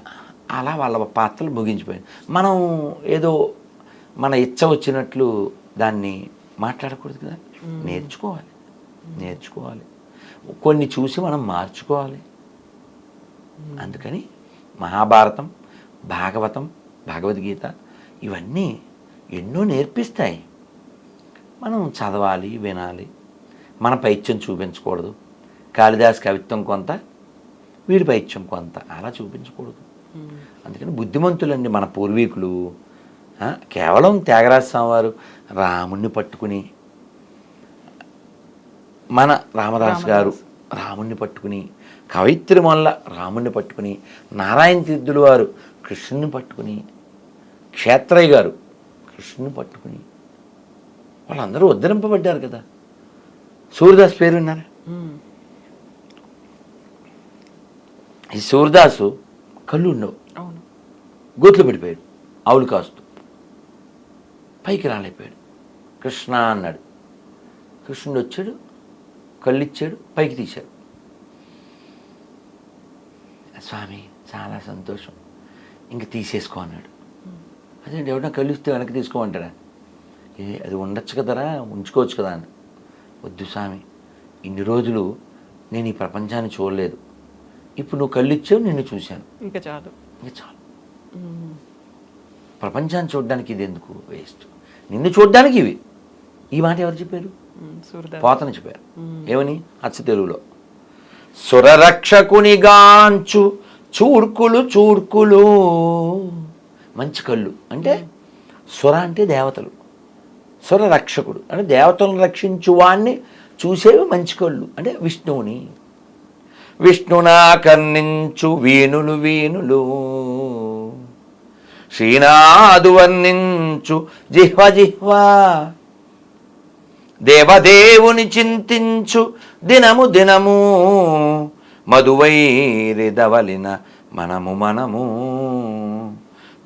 అలా వాళ్ళ పాత్రలు ముగించిపోయింది. మనం ఏదో మన ఇచ్చ వచ్చినట్లు దాన్ని మాట్లాడకూడదు కదా, నేర్చుకోవాలి. కొన్ని చూసి మనం మార్చుకోవాలి. అందుకని మహాభారతం, భాగవతం, భగవద్గీత ఇవన్నీ ఎన్నో నేర్పిస్తాయి. మనం చదవాలి, వినాలి. మన పైత్యం చూపించకూడదు. కాళిదాస్ కవిత్వం కొంత, వీడి పైత్యం కొంత, అలా చూపించకూడదు. అందుకని బుద్ధిమంతులండి మన పూర్వీకులు. కేవలం త్యాగరాజ స్వామి వారు రాముణ్ణి పట్టుకుని, మన రామదాస్ గారు రాముణ్ణి పట్టుకుని, కవయిత్రి మొల్ల రాముణ్ణి పట్టుకుని, నారాయణ తీర్థులు వారు కృష్ణుని పట్టుకుని, క్షేత్రయ్య గారు కృష్ణుని పట్టుకుని, వాళ్ళందరూ ఉద్ధరింపబడ్డారు కదా. సూర్యదాస్ పేరు విన్నారా? ఈ సూర్యదాసు కళ్ళు ఉండవు, గోతులు పడిపోయాడు, ఆవులు కాస్తూ పైకి రాలేకపోయాడు. కృష్ణ అన్నాడు. కృష్ణుడు వచ్చాడు, కళ్ళు ఇచ్చాడు, పైకి తీశాడు. స్వామి చాలా సంతోషం, ఇంక తీసేసుకో అన్నాడు. అదేంటి, ఎవరైనా కళ్ళు ఇస్తే వెనక్కి తీసుకోమంటారా? అది ఉండొచ్చు కదరా, ఉంచుకోవచ్చు కదా అని. వద్దు స్వామి, ఇన్ని రోజులు నేను ఈ ప్రపంచాన్ని చూడలేదు, ఇప్పుడు నువ్వు కళ్ళు ఇచ్చావు, నిన్ను చూశాను, ఇంకా చాలు. ప్రపంచాన్ని చూడడానికి ఇది ఎందుకు, వేస్ట్. నిన్ను చూడడానికి ఇవి. ఈ మాట ఎవరు చెప్పారు? పోతన చెప్పారు. ఏమని? అచ్చ తెలుగులో, సురరక్షకునిగాంచు చూడ్కులు. మంచి కళ్ళు అంటే సుర అంటే దేవతలు, సుర రక్షకుడు అంటే దేవతలను రక్షించు వాణ్ణి చూసేవి మంచి కళ్ళు అంటే విష్ణువుని. విష్ణునా కర్ణించు వీణులు, శ్రీనాథు వర్ణించు జిహ్వ, దేవదేవుని చింతించు దినము, మధువైరిదవలిన మనము,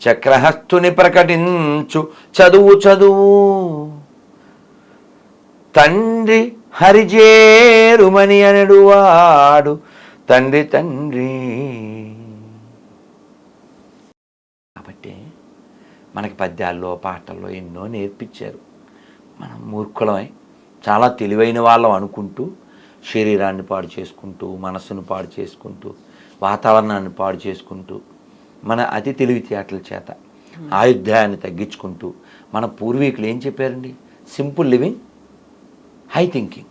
చక్రహస్తుని ప్రకటించు చదువు, తండ్రి హరిజేరుమని అనడువాడు తండ్రి. కాబట్టి మనకి పద్యాల్లో, పాటల్లో ఎన్నో నేర్పించారు. మనం మూర్ఖులమై చాలా తెలివైన వాళ్ళం అనుకుంటూ శరీరాన్ని పాడు చేసుకుంటూ, మనస్సును పాడు చేసుకుంటూ, వాతావరణాన్ని పాడు చేసుకుంటూ, మన అతి తెలివితేటల చేత ఆయుర్దాయాన్ని తగ్గించుకుంటూ, మన పూర్వీకులు ఏం చెప్పారండి? Simple living, high thinking.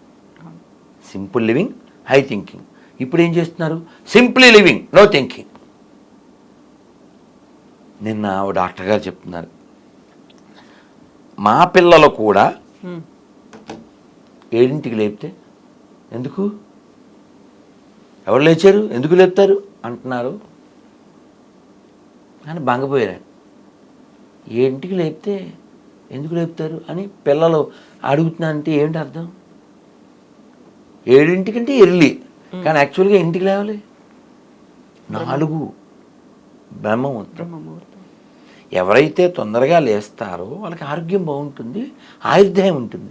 Simple living, high thinking. ఇప్పుడు ఏం చేస్తున్నారు? Simply living, no thinking. నిన్న ఓ డాక్టర్ గారు చెప్తున్నారు, మా పిల్లలు కూడా 7ంటికి లేపితే ఎందుకు, ఎవరు లేచారు, ఎందుకు లేపుతారు అంటున్నారు అని బంగపోయారు. 7ంటికి లేపితే ఎందుకు లేపుతారు అని పిల్లలు అడుగుతున్నారంటే ఏమిటి అర్థం? 7ంటికంటే ఎర్లీ, కానీ యాక్చువల్గా ఇంటికి లేవాలి 4 బ్రహ్మముహూర్తం. ఎవరైతే తొందరగా లేస్తారో వాళ్ళకి ఆరోగ్యం బాగుంటుంది, ఆయుర్దాయం ఉంటుంది.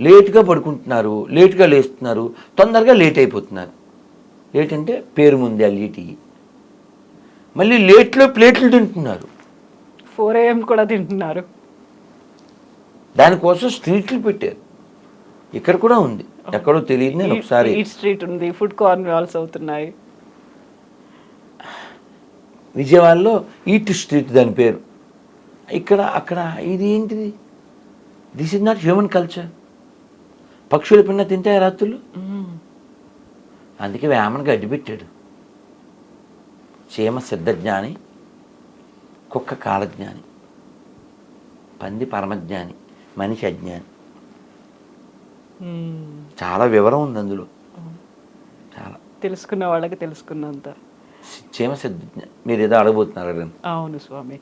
లేటుగా పడుకుంటున్నారు, లేటుగా లేస్తున్నారు, తొందరగా లేట్ అయిపోతున్నారు. లేట్ అంటే పేరు ముందే LET. మళ్ళీ లేట్లో ప్లేట్లు తింటున్నారు, 4 AM కూడా తింటున్నారు. దానికోసం స్ట్రీట్లు పెట్టారు. ఇక్కడ కూడా ఉంది, ఎక్కడో తెలియదు. నేను ఒకసారి స్ట్రీట్ ఉంది, ఫుడ్ కార్నర్స్ అవుతున్నాయి. విజయవాడలో ఈట్ స్ట్రీట్ దాని పేరు. ఇక్కడ అక్కడ ఇది ఏంటిది? This is not human culture. పక్షుల పిన్న తింటాయి రాత్రులు, అందుకే వేమన గడ్డి పెట్టాడు. చీమ సిద్ధజ్ఞాని, కుక్క కాలజ్ఞాని, పంది పరమజ్ఞాని, మనిషి అజ్ఞాని. చాలా వివరం ఉంది అందులో, చాలా తెలుసుకున్న వాళ్ళకి తెలుసుకున్నంత. క్షేమ సిద్ధ. మీరు ఏదో అడగబోతున్నారు. అవును స్వామి.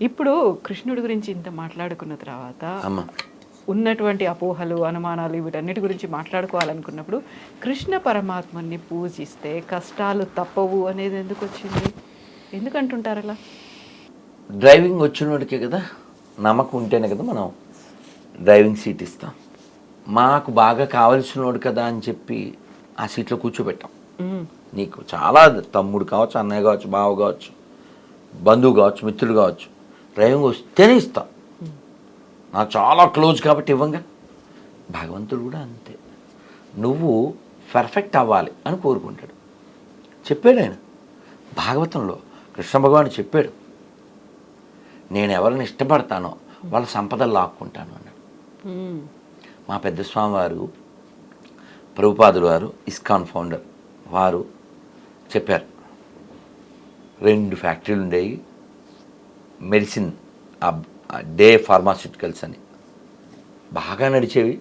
ఇప్పుడు కృష్ణుడి గురించి ఇంత మాట్లాడుకున్న తర్వాత అమ్మ, ఉన్నటువంటి అపోహలు, అనుమానాలు వీటన్నిటి గురించి మాట్లాడుకోవాలనుకున్నప్పుడు కృష్ణ పరమాత్మని పూజిస్తే కష్టాలు తప్పవు అనేది ఎందుకు వచ్చింది? ఎందుకంటుంటారు అలా? డ్రైవింగ్ వచ్చినోడికే కదా నమ్మకం ఉంటేనే కదా మనం డ్రైవింగ్ సీట్ ఇస్తాం. మాకు బాగా కావలసినోడు కదా అని చెప్పి ఆ సీట్లో కూర్చోబెట్టాం. నీకు చాలా తమ్ముడు కావచ్చు, అన్నయ్య కావచ్చు, బావ కావచ్చు, బంధువు కావచ్చు, మిత్రులు కావచ్చు, డ్రైవింగ్ వస్తేనే ఇస్తాం. నాకు చాలా క్లోజ్ కాబట్టి ఇవ్వంగా. భగవంతుడు కూడా అంతే, నువ్వు పర్ఫెక్ట్ అవ్వాలి అని కోరుకుంటాడు. చెప్పాడు ఆయన భాగవతంలో, కృష్ణ భగవానుడు చెప్పాడు, నేను ఎవరిని ఇష్టపడతానో వాళ్ళ సంపదలు లాక్కుంటాను అన్నాడు. మా పెద్ద స్వామి వారు, ప్రభుపాదులు వారు, ఇస్కాన్ ఫౌండర్ వారు చెప్పారు, 2 ఫ్యాక్టరీలు ఉండేవి, మెడిసిన్ డే ఫార్మాస్యూటికల్స్ అని బాగా నడిచేవి,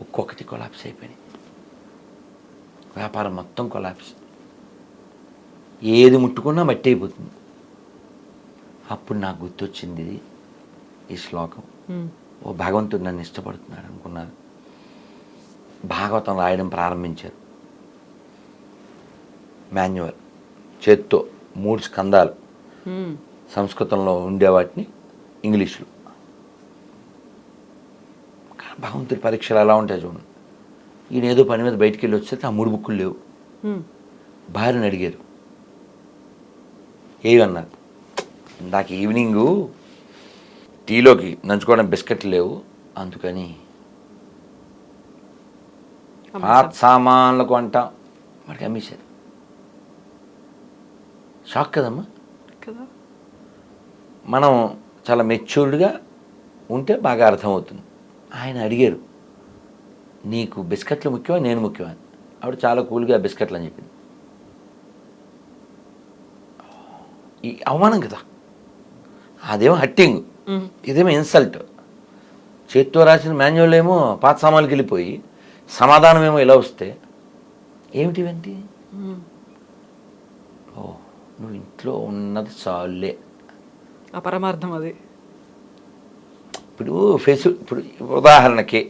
ఒక్కొక్కటి కొలాప్స్ అయిపోయినాయి. వ్యాపారం మొత్తం కొలాప్స్, ఏది ముట్టుకున్నా మట్టి అయిపోతుంది. అప్పుడు నాకు గుర్తొచ్చింది ఈ శ్లోకం. ఓ భగవంతుడు నన్ను ఇష్టపడుతున్నాడు అనుకున్నారు. భాగవతం రాయడం ప్రారంభించారు. మాన్యువల్ చేత్తో 3 స్కందాలు సంస్కృతంలో ఉండేవాటిని ఇంగ్లీష్లో. భగవంతుడి పరీక్షలు ఎలా ఉంటాయి చూడండి. ఈయన ఏదో పని మీద బయటికి వెళ్ళి వచ్చేస్తే ఆ 3 బుక్కులు లేవు. భార్యని అడిగారు, ఏమన్నారు, ఇందాక ఈవినింగు టీలోకి నంచుకోవడం బిస్కెట్లు లేవు, అందుకని పాత సామాన్లు కొంటాం వాడికి అమ్మేశారు. షాక్ కదమ్మా కదా. మనం చాలా మెచ్యూర్డ్గా ఉంటే బాగా అర్థమవుతుంది. ఆయన అడిగారు, నీకు బిస్కెట్లు ముఖ్యమా నేను ముఖ్యమా? ఆవిడ చాలా కూల్గా బిస్కెట్లు అని చెప్పింది. ఈ అవమానం కదా, అదేమో హట్టింగ్, ఇదేమో ఇన్సల్ట్. చేత్తో రాసిన మాన్యువల్ ఏమో పాత సామాన్లకి వెళ్ళిపోయి సమాధానం ఏమో ఇలా వస్తే ఏమిటివంటి? ఓ, నువ్వు ఇంట్లో ఉన్నది చాలే, ఆ పరమార్థం అది. ఇప్పుడు ఇప్పుడు ఉదాహరణకి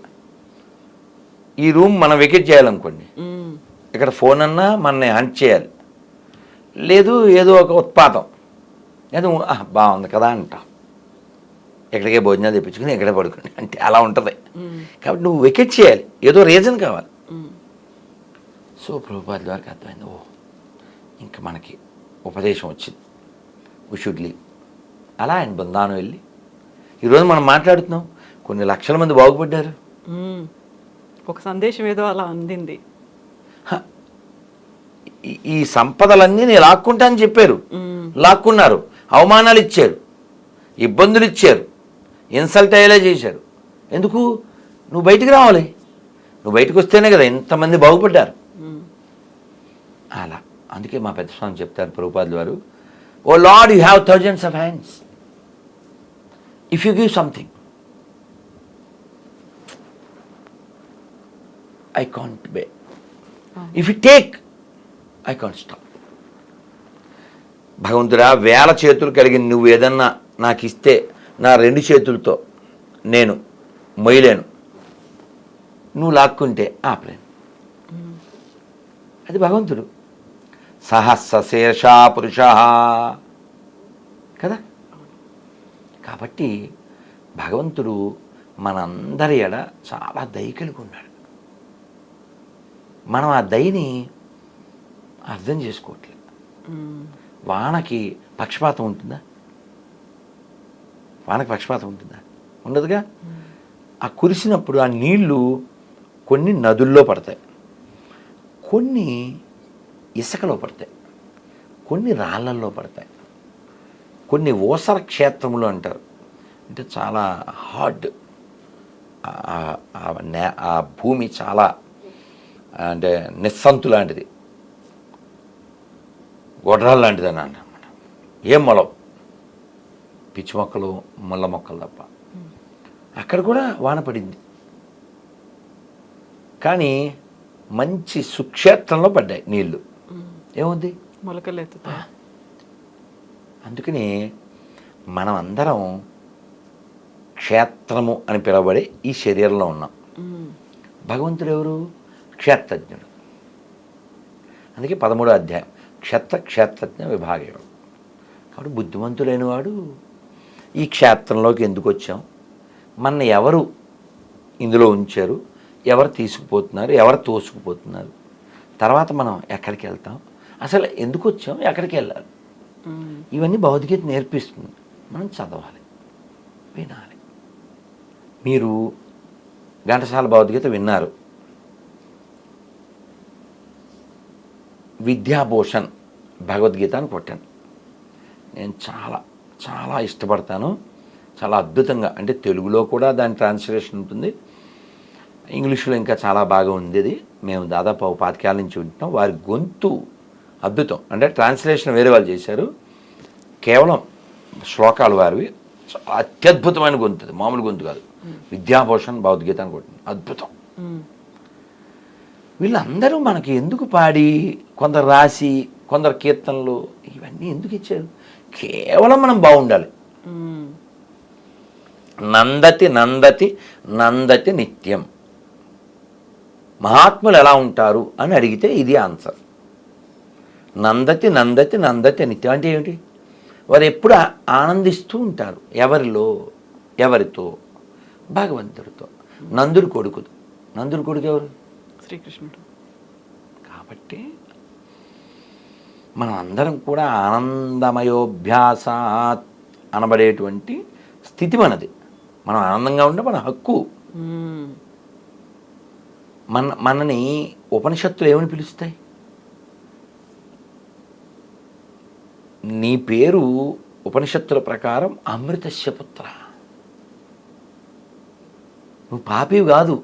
ఈ రూమ్ మనం వెకెట్ చేయాలనుకోండి, ఇక్కడ ఫోన్ అన్నా మనని హంట్ చేయాలి, లేదు ఏదో ఒక ఉత్పాతం, ఏదో బాగుంది కదా అంట, ఎక్కడికే భోజనాలు తెప్పించుకుని ఎక్కడే పడుకోండి అంటే అలా ఉంటుంది. కాబట్టి నువ్వు వెకెట్ చేయాలి, ఏదో రీజన్ కావాలి. సో ప్రభుపాద వారికి అర్థమైంది, ఓ ఇంకా మనకి ఉపదేశం వచ్చింది, వి షుడ్ లీవ్. అలా ఆయన బృందావనం వెళ్ళి ఈరోజు మనం మాట్లాడుతున్నాం, కొన్ని లక్షల మంది బాగుపడ్డారు. ఒక సందేశం ఏదో అలా అందింది. ఈ సంపదలన్నీ నేను లాక్కుంటా అని చెప్పారు, లాక్కున్నారు, అవమానాలు ఇచ్చారు, ఇబ్బందులు ఇచ్చారు, ఇన్సల్ట్ అయ్యేలా చేశారు. ఎందుకు? నువ్వు బయటికి రావాలి, నువ్వు బయటకు వస్తేనే కదా ఇంతమంది బాగుపడ్డారు. అలా అందుకే మా పెద్ద స్వామి చెప్తారు ప్రభుపాదులు వారు, O lord, you have thousands of hands, if you give something I can't bear. If you take, I can't stop. భగవంతుడా, 1000 చేతులు కలిగిన నువ్వు ఏదన్నా నాకు ఇస్తే నా 2 చేతులతో నేను మొయ్యలేను, నువ్వు లాక్కుంటే ఆపలేను. అది భగవంతుడు. సహస్రశీర్షా పురుష కదా. కాబట్టి భగవంతుడు మనందరి ఎడ చాలా దయ కలిగి ఉన్నాడు. మనం ఆ దయని అర్థం చేసుకోవట్లేదు. వానకి పక్షపాతం ఉంటుందా? వానకి పక్షపాతం ఉంటుందా? ఉండదుగా. ఆ కురిసినప్పుడు ఆ నీళ్లు కొన్ని నదుల్లో పడతాయి, కొన్ని ఇసుకలో పడతాయి, కొన్ని రాళ్ళల్లో పడతాయి, కొన్ని ఓసర క్షేత్రములు అంటారు, అంటే చాలా హార్డ్, ఆ భూమి చాలా అంటే నిస్సంతు లాంటిది, గొడ్రాలు లాంటిది అని అన్నమాట. ఏం మొలవు, పిచ్చి మొక్కలు ముళ్ళ మొక్కలు తప్ప. అక్కడ కూడా వాన పడింది. కానీ మంచి సుక్షేత్రంలో పడ్డాయి నీళ్లు. ఏముంది? మొలకలు ఎత్తుతాయి. అందుకని మనం అందరం క్షేత్రము అని పిలువబడే ఈ శరీరంలో ఉన్నాం. భగవంతుడు ఎవరు? క్షేత్రజ్ఞుడు. అందుకే 13వ అధ్యాయం క్షేత్రజ్ఞ విభాగం. కాబట్టి బుద్ధిమంతులైన వాడు ఈ క్షేత్రంలోకి ఎందుకు వచ్చాం, మన ఎవరు ఇందులో ఉంచారు, ఎవరు తీసుకుపోతున్నారు, ఎవరు తోసుకుపోతున్నారు, తర్వాత మనం ఎక్కడికి వెళ్తాం, అసలు ఎందుకు వచ్చాం, ఎక్కడికి వెళ్ళాలి, ఇవన్నీ భగవద్గీత నేర్పిస్తుంది. మనం చదవాలి, వినాలి. మీరు ఘంటసాల భగవద్గీత విన్నారు. విద్యాభూషణ్ భగవద్గీత అని కొట్టాను. నేను చాలా చాలా ఇష్టపడతాను. చాలా అద్భుతంగా, అంటే తెలుగులో కూడా దాని ట్రాన్స్లేషన్ ఉంటుంది, ఇంగ్లీష్లో ఇంకా చాలా బాగా ఉంది. అది మేము దాదాపు 25 ఏళ్ళ నుంచి వింటున్నాం. వారి గొంతు అద్భుతం. అంటే ట్రాన్స్లేషన్ వేరే వాళ్ళు చేశారు, కేవలం శ్లోకాలు వారివి. అత్యద్భుతమైన గొంతు, అది మామూలు గొంతు కాదు. విద్యాభూషణ్ భగవద్గీత అని కొట్టింది, అద్భుతం. వీళ్ళందరూ మనకి ఎందుకు పాడి, కొందరు రాసి, కొందరు కీర్తనలు, ఇవన్నీ ఎందుకు ఇచ్చారు? కేవలం మనం బాగుండాలి. నందతి నందతి నందతి నిత్యం. మహాత్ములు ఎలా ఉంటారు అని అడిగితే ఇది ఆన్సర్. నందతి నందతి నందతి నిత్యం అంటే ఏమిటి? వారు ఎప్పుడు ఆనందిస్తూ ఉంటారు. ఎవరిలో? ఎవరితో? భగవంతుడితో. నందుడి కొడుకు. నందుడి కొడుకు ఎవరు? శ్రీకృష్ణుడు. కాబట్టి మనం అందరం కూడా ఆనందమయోభ్యాసాత్ అనబడేటువంటి స్థితి మనది. మనం ఆనందంగా ఉంటే మన హక్కు. మనని ఉపనిషత్తులు ఏమని పిలుస్తాయి? నీ పేరు ఉపనిషత్తుల ప్రకారం అమృతస్య పుత్ర. నువ్వు పాపివి కాదు,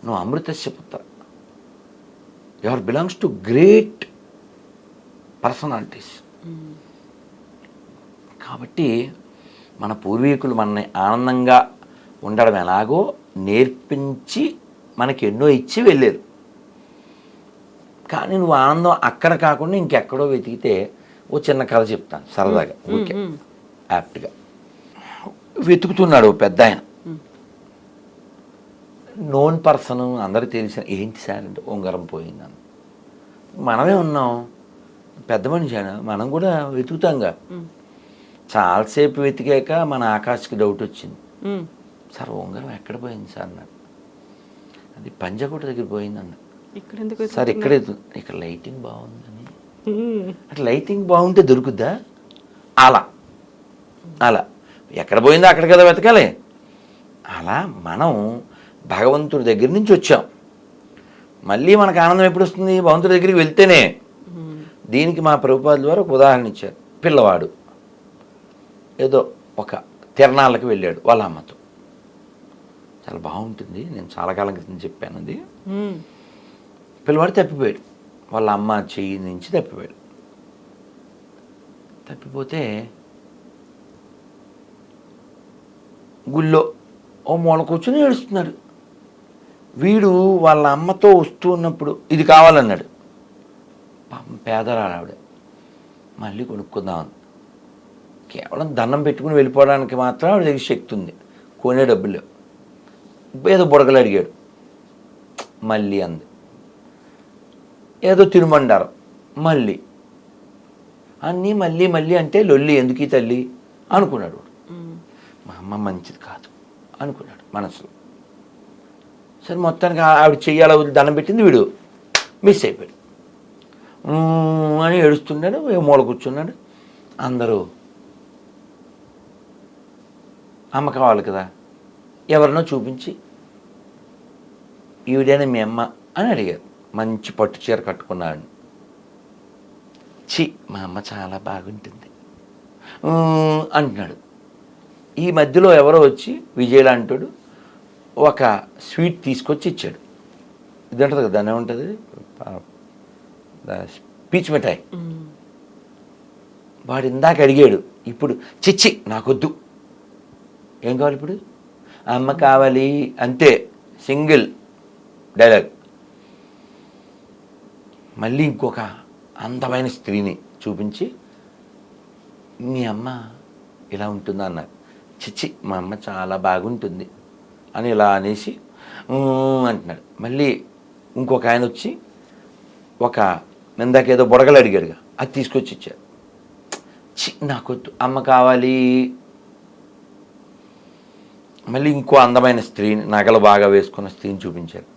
నువ్వు అమృతస్య పుత్ర. Your belongs to great personalities. కాబట్టి మన పూర్వీకులు మనని ఆనందంగా ఉండడం ఎలాగో నేర్పించి మనకి ఎన్నో ఇచ్చి వెళ్ళారు. కానీ నువ్వు ఆనందం అక్కడ కాకుండా ఇంకెక్కడో వెతికితే, ఓ చిన్న కథ చెప్తాను సరదాగా, ఓకే, యాప్ట్గా. వెతుకుతున్నాడు పెద్ద ఆయన, నోన్ పర్సన్, అందరికి తెలిసిన. ఏంటి సార్ అంటే, ఉంగరం పోయిందని. మనమే ఉన్నాం, పెద్ద మనిషి ఆయన, మనం కూడా వెతుకుతాంగా. చాలాసేపు వెతికాక మన ఆకాష్కి డౌట్ వచ్చింది. సార్ ఉంగరం ఎక్కడ పోయింది సార్ అన్నాడు. అది పంజాగుట్ట దగ్గర పోయింది అన్నాడు. సార్ ఇక్కడ లైటింగ్ బాగుందని. అట్లా లైటింగ్ బాగుంటే దొరుకుద్దా? అలా ఎక్కడ పోయిందో అక్కడ కదా వెతకాలి. అలా మనం భగవంతుడి దగ్గర నుంచి వచ్చాం. మళ్ళీ మనకు ఆనందం ఎప్పుడు వస్తుంది? భగవంతుడి దగ్గరికి వెళ్తేనే. దీనికి మా ప్రభుపాదుల ద్వారా ఒక ఉదాహరణ ఇచ్చారు. పిల్లవాడు ఏదో ఒక తిరణాలకు వెళ్ళాడు వాళ్ళ అమ్మతో. చాలా బాగుంటుంది, నేను చాలా కాలం క్రితం చెప్పాను అది. పిల్లవాడు తప్పిపోయాడు, వాళ్ళ అమ్మ చెయ్యి నుంచి తప్పిపోయాడు. తప్పిపోతే గుళ్ళో ఓ మూల కూర్చొని ఏడుస్తున్నాడు. వీడు వాళ్ళ అమ్మతో వస్తూ ఉన్నప్పుడు ఇది కావాలన్నాడు. పేదరాలు ఆవిడ, మళ్ళీ కొనుక్కుందామని. కేవలం దండం పెట్టుకుని వెళ్ళిపోవడానికి మాత్రం ఆవిడ దగ్గర శక్తి ఉంది, కొనే డబ్బులు. ఏదో బుడగలు అడిగాడు, మళ్ళీ అంది. ఏదో తిరుమండారం, మళ్ళీ అన్నీ మళ్ళీ మళ్ళీ అంటే లొల్లి ఎందుకు ఈ తల్లి అనుకున్నాడు. మా అమ్మ మంచిది కాదు అనుకున్నాడు మనసులో. సరే మొత్తానికి ఆవిడ చెయ్యాల దండం పెట్టింది, వీడు మిస్ అయిపోయాడు అని ఏడుస్తున్నాడు. మూల కూర్చున్నాడు. అందరూ అమ్మ కావాలి కదా, ఎవరినో చూపించి ఈవిడైనా మీ అమ్మ అని అడిగారు. మంచి పట్టు చీర కట్టుకున్నాడు. మా అమ్మ చాలా బాగుంటుంది అంటున్నాడు. ఈ మధ్యలో ఎవరో వచ్చి విజయలా అంటాడు, ఒక స్వీట్ తీసుకొచ్చి ఇచ్చాడు. ఇది ఉంటుంది కదా, దాన్ని ఏముంటుంది, పీచు మిఠాయి. వాడు ఇందాక అడిగాడు, ఇప్పుడు చిచ్చి నాకొద్దు. ఏం కావాలి ఇప్పుడు? అమ్మ కావాలి అంతే, సింగిల్ డైలాగ్. మళ్ళీ ఇంకొక అందమైన స్త్రీని చూపించి మీ అమ్మ ఇలా ఉంటుందా అన్నారు. చిచ్చి మా అమ్మ చాలా బాగుంటుంది అని ఇలా అనేసి అంటున్నాడు. మళ్ళీ ఇంకొక ఆయన వచ్చి ఒక ఇందాకేదో బుడగలు అడిగాడుగా, అది తీసుకొచ్చి ఇచ్చాడు. నాకొద్దు, అమ్మ కావాలి. మళ్ళీ ఇంకో అందమైన స్త్రీని, నగలు బాగా వేసుకున్న స్త్రీని చూపించారు.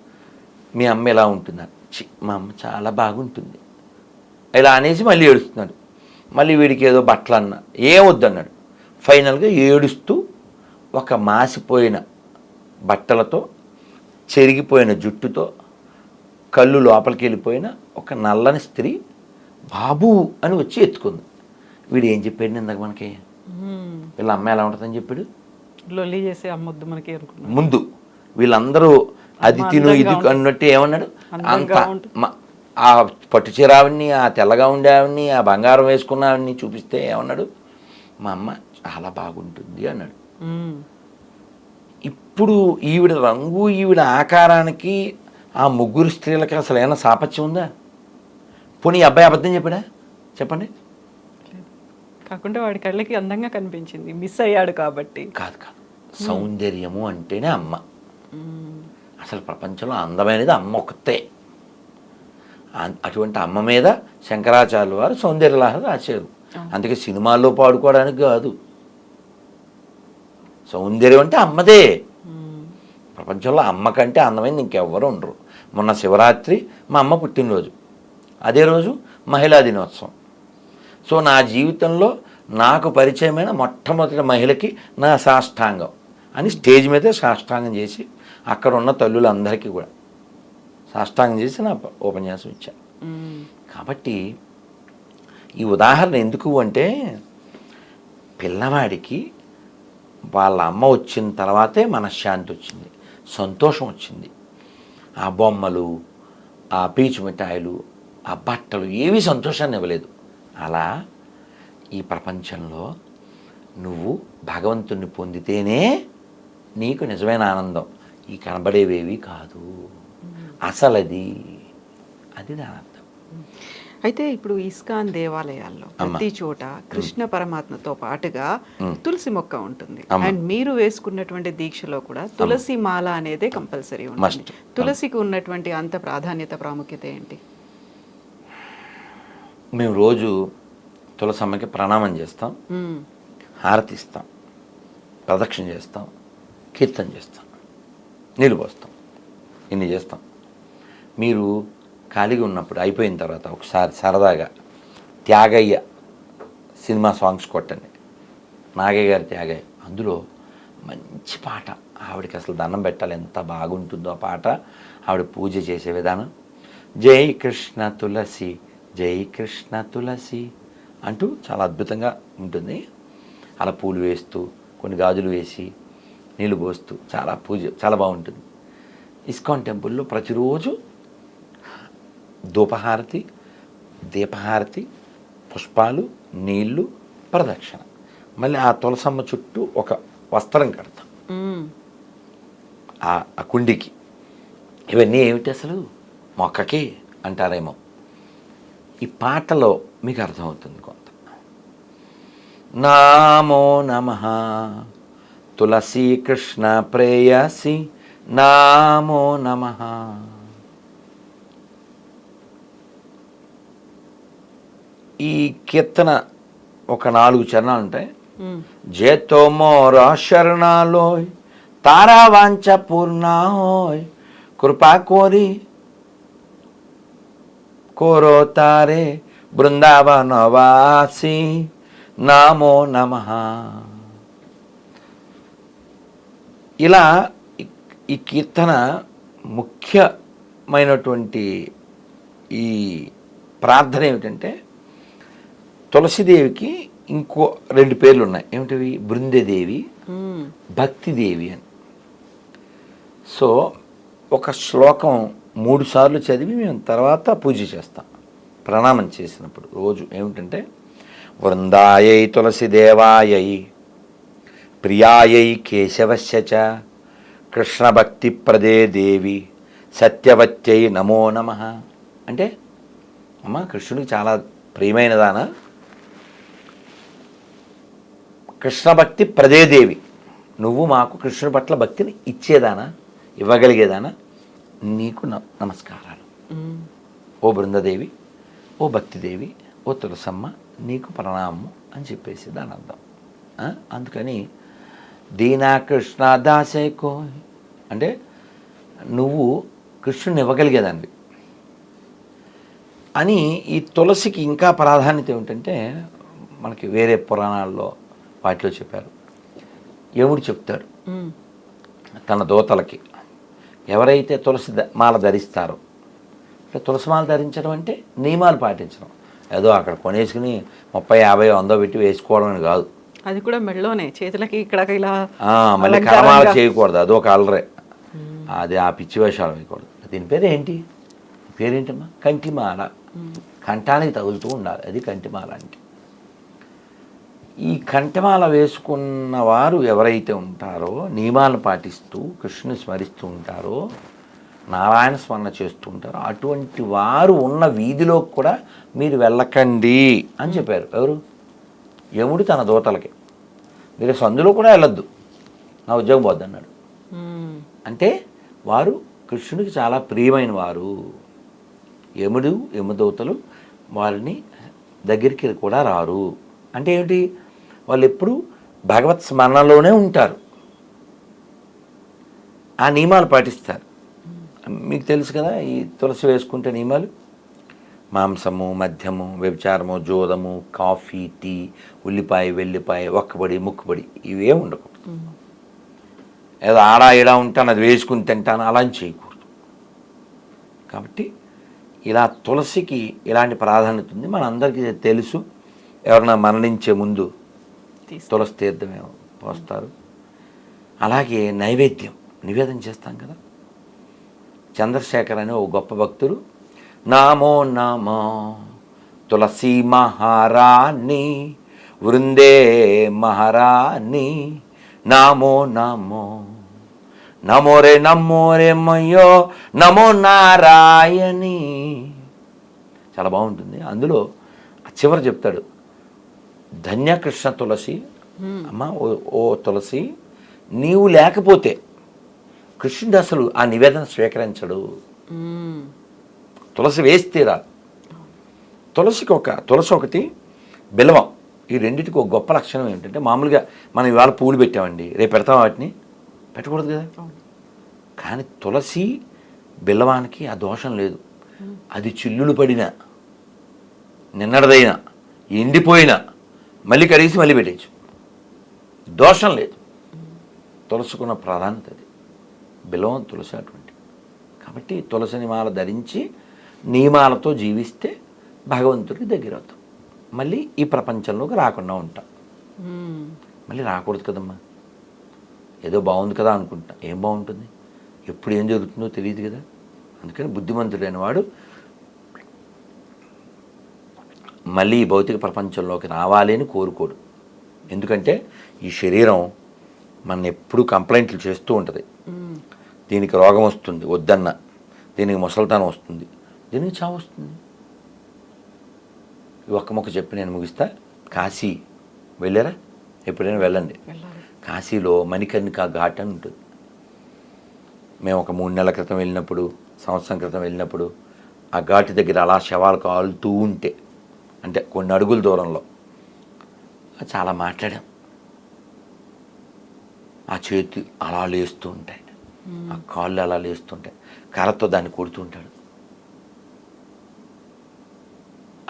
మీ అమ్మ ఎలా ఉంటున్నారు? మా అమ్మ చాలా బాగుంటుంది ఇలా అనేసి మళ్ళీ ఏడుస్తున్నాడు. మళ్ళీ వీడికి ఏదో బట్టలు అన్న ఏమొద్దన్నాడు. ఫైనల్గా ఏడుస్తూ ఒక మాసిపోయిన బట్టలతో, చెరిగిపోయిన జుట్టుతో, కళ్ళు లోపలికి వెళ్ళిపోయిన ఒక నల్లని స్త్రీ బాబు అని వచ్చి ఎత్తుకుంది. వీడు ఏం చెప్పాడు ఇందాక మనకి? వీళ్ళ అమ్మ ఎలా ఉంటుందని చెప్పాడు. లొల్లి చేసి అమ్మొద్దు మనకి అనుకున్నాడు. ముందు వీళ్ళందరూ అది తిను ఇది అన్నట్టు ఏమన్నాడు, అంత ఆ పట్టు చీరావిని, ఆ తెల్లగా ఉండేవాడిని, ఆ బంగారం వేసుకున్నావిని చూపిస్తే ఏమన్నాడు, మా అమ్మ చాలా బాగుంటుంది అన్నాడు. ఇప్పుడు ఈవిడ రంగు, ఈవిడ ఆకారానికి ఆ ముగ్గురు స్త్రీలకి అసలు ఏమైనా సాపత్యం ఉందా? పోనీ ఈ అబ్బాయి అబద్ధం చెప్పాడా? చెప్పండి. కాకుండా వాడి కళ్ళకి అందంగా కనిపించింది, మిస్ అయ్యాడు కాబట్టి. కాదు కాదు, సౌందర్యము అంటేనే అమ్మ. అసలు ప్రపంచంలో అందమైనది అమ్మ ఒక్కతే. అటువంటి అమ్మ మీద శంకరాచార్యుల వారు సౌందర్యలహరి రాశారు. అందుకే సినిమాల్లో పాడుకోవడానికి కాదు, సౌందర్యం అంటే అమ్మదే. ప్రపంచంలో అమ్మ కంటే అందమైంది ఇంకెవ్వరు ఉండరు. మొన్న శివరాత్రి మా అమ్మ పుట్టినరోజు, అదే రోజు మహిళా దినోత్సవం. సో నా జీవితంలో నాకు పరిచయమైన మొట్టమొదటి మహిళకి నా సాష్టాంగం అని స్టేజ్ మీదే సాష్టాంగం చేసి అక్కడ ఉన్న తల్లులందరికీ కూడా సాష్టాంగం చేసి నా ఉపన్యాసం ఇచ్చా. కాబట్టి ఈ ఉదాహరణ ఎందుకు అంటే, పిల్లవాడికి వాళ్ళ అమ్మ వచ్చిన తర్వాతే మనశ్శాంతి వచ్చింది, సంతోషం వచ్చింది. ఆ బొమ్మలు, ఆ పీచు మిఠాయిలు, ఆ బట్టలు ఏవి సంతోషాన్ని ఇవ్వలేదు. అలా ఈ ప్రపంచంలో నువ్వు భగవంతుణ్ణి పొందితేనే నీకు నిజమైన ఆనందం. ఈ కనబడేవేవి కాదు, అసలు అది దాని అర్థం. అయితే ఇప్పుడు ఇస్కాన్ దేవాలయాల్లో ప్రతి చోట కృష్ణ పరమాత్మతో పాటుగా తులసి మొక్క ఉంటుంది. అండ్ మీరు వేసుకున్నటువంటి దీక్షలో కూడా తులసి మాల అనేది కంపల్సరీ ఉంటుంది. తులసికి ఉన్నటువంటి అంత ప్రాధాన్యత, ప్రాముఖ్యత ఏంటి? మేము రోజు తులసమ్మకి ప్రణామం చేస్తాం, హారతి ఇస్తాం, ప్రదక్షిణ చేస్తాం, కీర్తన చేస్తాం, నీళ్ళు పోస్తాం, ఇన్ని చేస్తాం. మీరు ఖాళీగా ఉన్నప్పుడు అయిపోయిన తర్వాత ఒకసారి సరదాగా త్యాగయ్య సినిమా సాంగ్స్ కొట్టండి, నాగయ్య గారి త్యాగయ్య. అందులో మంచి పాట, ఆవిడకి అసలు దండం పెట్టాలి, ఎంత బాగుంటుందో ఆ పాట. ఆవిడ పూజ చేసే విధానం, జై కృష్ణ తులసి, జై కృష్ణ తులసి అంటూ చాలా అద్భుతంగా ఉంటుంది. అలా పూలు వేస్తూ, కొన్ని గాజులు వేసి, నీళ్ళు పోస్తూ చాలా పూజ చాలా బాగుంటుంది. ఇస్కాన్ టెంపుల్లో ప్రతిరోజు ధూపహారతి, దీపహారతి, పుష్పాలు, నీళ్లు, ప్రదక్షిణ. మళ్ళీ ఆ తులసమ్మ చుట్టూ ఒక వస్త్రం కడతాం ఆ కుండికి. ఇవన్నీ ఏమిటి అసలు? మొక్కకి అంటారేమో. ఈ పాటలో మీకు అర్థమవుతుంది కొంత. నామో నమః తులసి కృష్ణ ప్రేయసి, నామో నమః. ఈ కీర్తన ఒక 4 చరణాలు ఉంటాయి. జేతో మోరా శరణాలోయ్, తారా వాంఛ పూర్ణాహోయ్, కృపా కోరి కోరో తారే బృందావనవాసి, నామో నమః. ఇలా ఈ కీర్తన ముఖ్యమైనటువంటి ఈ ప్రార్థన ఏమిటంటే, తులసిదేవికి ఇంకో 2 పేర్లు ఉన్నాయి. ఏమిటవి? బృందదేవి, భక్తిదేవి అని. సో ఒక శ్లోకం 3 సార్లు చదివి మేము తర్వాత పూజ చేస్తాం ప్రణామం చేసినప్పుడు. రోజు ఏమిటంటే, వృందాయై తులసి దేవాయై, ప్రియాయై కేశవస్య చ, కృష్ణ భక్తి ప్రదే దేవి సత్యవత్యై నమో నమః అంటే అమ్మ కృష్ణుడికి చాలా ప్రియమైనదానా, కృష్ణ భక్తి ప్రదే దేవి, నువ్వు మాకు కృష్ణుడి పట్ల భక్తిని ఇచ్చేదానా, ఇవ్వగలిగేదానా, నీకు నమస్కారాలు. ఓ బృందదేవి, ఓ భక్తిదేవి, ఓ తులసమ్మ, నీకు ప్రణామము అని చెప్పేసి దాని అర్థం. అందుకని దీనా కృష్ణ దాసేకో అంటే నువ్వు కృష్ణుని ఇవ్వగలిగేదాన్ని అని. ఈ తులసికి ఇంకా ప్రాధాన్యత ఏమిటంటే మనకి వేరే పురాణాల్లో వాటిలో చెప్పారు. యముడు చెప్తాడు తన దూతలకి, ఎవరైతే తులసి మాల ధరిస్తారో, తులసి మాల ధరించడం అంటే నియమాలు పాటించడం, ఏదో అక్కడ కొనేసుకుని 30, 50, 100 పెట్టి వేసుకోవడం అని కాదు. అది కూడా మెడలోనే, చేతులకి ఇక్కడ ఇలా మళ్ళీ కరమాల చేయకూడదు, అదొక అలరే. అది ఆ పిచ్చి వేషాలు వేయకూడదు. దీని పేరు ఏంటి, పేరేంటమ్మా, కంటిమాల. కంఠానికి తగులుతూ ఉండాలి, అది కంటిమాల అంటే. ఈ కంఠమాల వేసుకున్న వారు ఎవరైతే ఉంటారో, నియమాలను పాటిస్తూ కృష్ణుని స్మరిస్తూ ఉంటారో, నారాయణ స్మరణ చేస్తూ ఉంటారో, అటువంటి వారు ఉన్న వీధిలో కూడా మీరు వెళ్ళకండి అని చెప్పారు. ఎవరు? యముడు తన దూతలకి. మీరు సందులో కూడా వెళ్ళొద్దు, నా ఉద్యోగం పోద్ది అన్నాడు. అంటే వారు కృష్ణుడికి చాలా ప్రియమైన వారు. యముడు, యమదూతలు వారిని దగ్గరికి కూడా రారు. అంటే ఏమిటి, వాళ్ళు ఎప్పుడు భగవత్ స్మరణలోనే ఉంటారు, ఆ నియమాలు పాటిస్తారు. మీకు తెలుసు కదా ఈ తులసి వేసుకుంటే నియమాలు: మాంసము, మద్యము, వ్యభిచారము, జోదము, కాఫీ, టీ, ఉల్లిపాయ, వెల్లిపాయ, ఒక్కబడి, ముక్కుబడి ఇవే ఉండకూడదు. ఏదో ఆడా ఇలా ఉంటాను అది వేసుకుని తింటాను అలా చేయకూడదు. కాబట్టి ఇలా తులసికి ఇలాంటి ప్రాధాన్యత ఉంది. మన అందరికీ తెలుసు. ఎవరైనా మరణించే ముందు తులసి తీర్థమే పోస్తారు. అలాగే నైవేద్యం నివేదన చేస్తాం కదా. చంద్రశేఖర్ అనే ఓ గొప్ప భక్తుడు, నామో నమో తులసి మహారాణి వృందే మహారాణి నామో నమో నమో రే మయ్యో నమో నారాయణి. చాలా బాగుంటుంది. అందులో చివరి చెప్తాడు, ధన్యకృష్ణ తులసి, అమ్మ ఓ తులసి, నీవు లేకపోతే కృష్ణుడు అసలు ఆ నివేదన స్వీకరించడు. తులసి వేస్తేరా. తులసి ఒకటి, బిల్వం, ఈ రెండింటికి ఒక గొప్ప లక్షణం ఏంటంటే, మామూలుగా మనం ఇవాళ పూలు పెట్టామండి, రేపు పెడతాం, వాటిని పెట్టకూడదు కదా. కానీ తులసి బిల్వానికి ఆ దోషం లేదు. అది చిల్లులు పడినా, నిన్నడదైనా, ఎండిపోయినా మళ్ళీ కడిగేసి మళ్ళీ పెట్టేయచ్చు, దోషం లేదు. తులసికున్న ప్రాధాన్యత అది. బిల్వం, తులసి అటువంటి. కాబట్టి తులసిని మాల ధరించి నియమాలతో జీవిస్తే భగవంతుడికి దగ్గర అవుతాం. మళ్ళీ ఈ ప్రపంచంలోకి రాకుండా ఉంటాం. మళ్ళీ రాకూడదు కదమ్మా. ఏదో బాగుంది కదా అనుకుంటా, ఏం బాగుంటుంది, ఎప్పుడు ఏం జరుగుతుందో తెలియదు కదా. అందుకని బుద్ధిమంతుడైన వాడు మళ్ళీ ఈ భౌతిక ప్రపంచంలోకి రావాలి అని కోరుకోడు. ఎందుకంటే ఈ శరీరం మన ఎప్పుడూ కంప్లైంట్లు చేస్తూ ఉంటుంది. దీనికి రోగం వస్తుంది వద్దన్న, దీనికి ముసలితనం వస్తుంది, దీనికి చావు వస్తుంది. ఒక్క మొక్క చెప్పి నేను ముగిస్తా. కాశీ వెళ్ళారా? ఎప్పుడైనా వెళ్ళండి. కాశీలో మణికర్ణికా ఘాట్ అని ఉంటుంది. మేము ఒక 3 నెలల క్రితం వెళ్ళినప్పుడు, సంవత్సరం క్రితం వెళ్ళినప్పుడు, ఆ ఘాటి దగ్గర అలా శవాలు కాలుతూ ఉంటే, అంటే కొన్ని అడుగుల దూరంలో, చాలా మాట్లాడాం. ఆ చేతి అలా లేస్తూ ఉంటాయి, ఆ కాళ్ళు అలా లేస్తుంటాయి, కర్రతో దాన్ని కొడుతూ ఉంటాడు.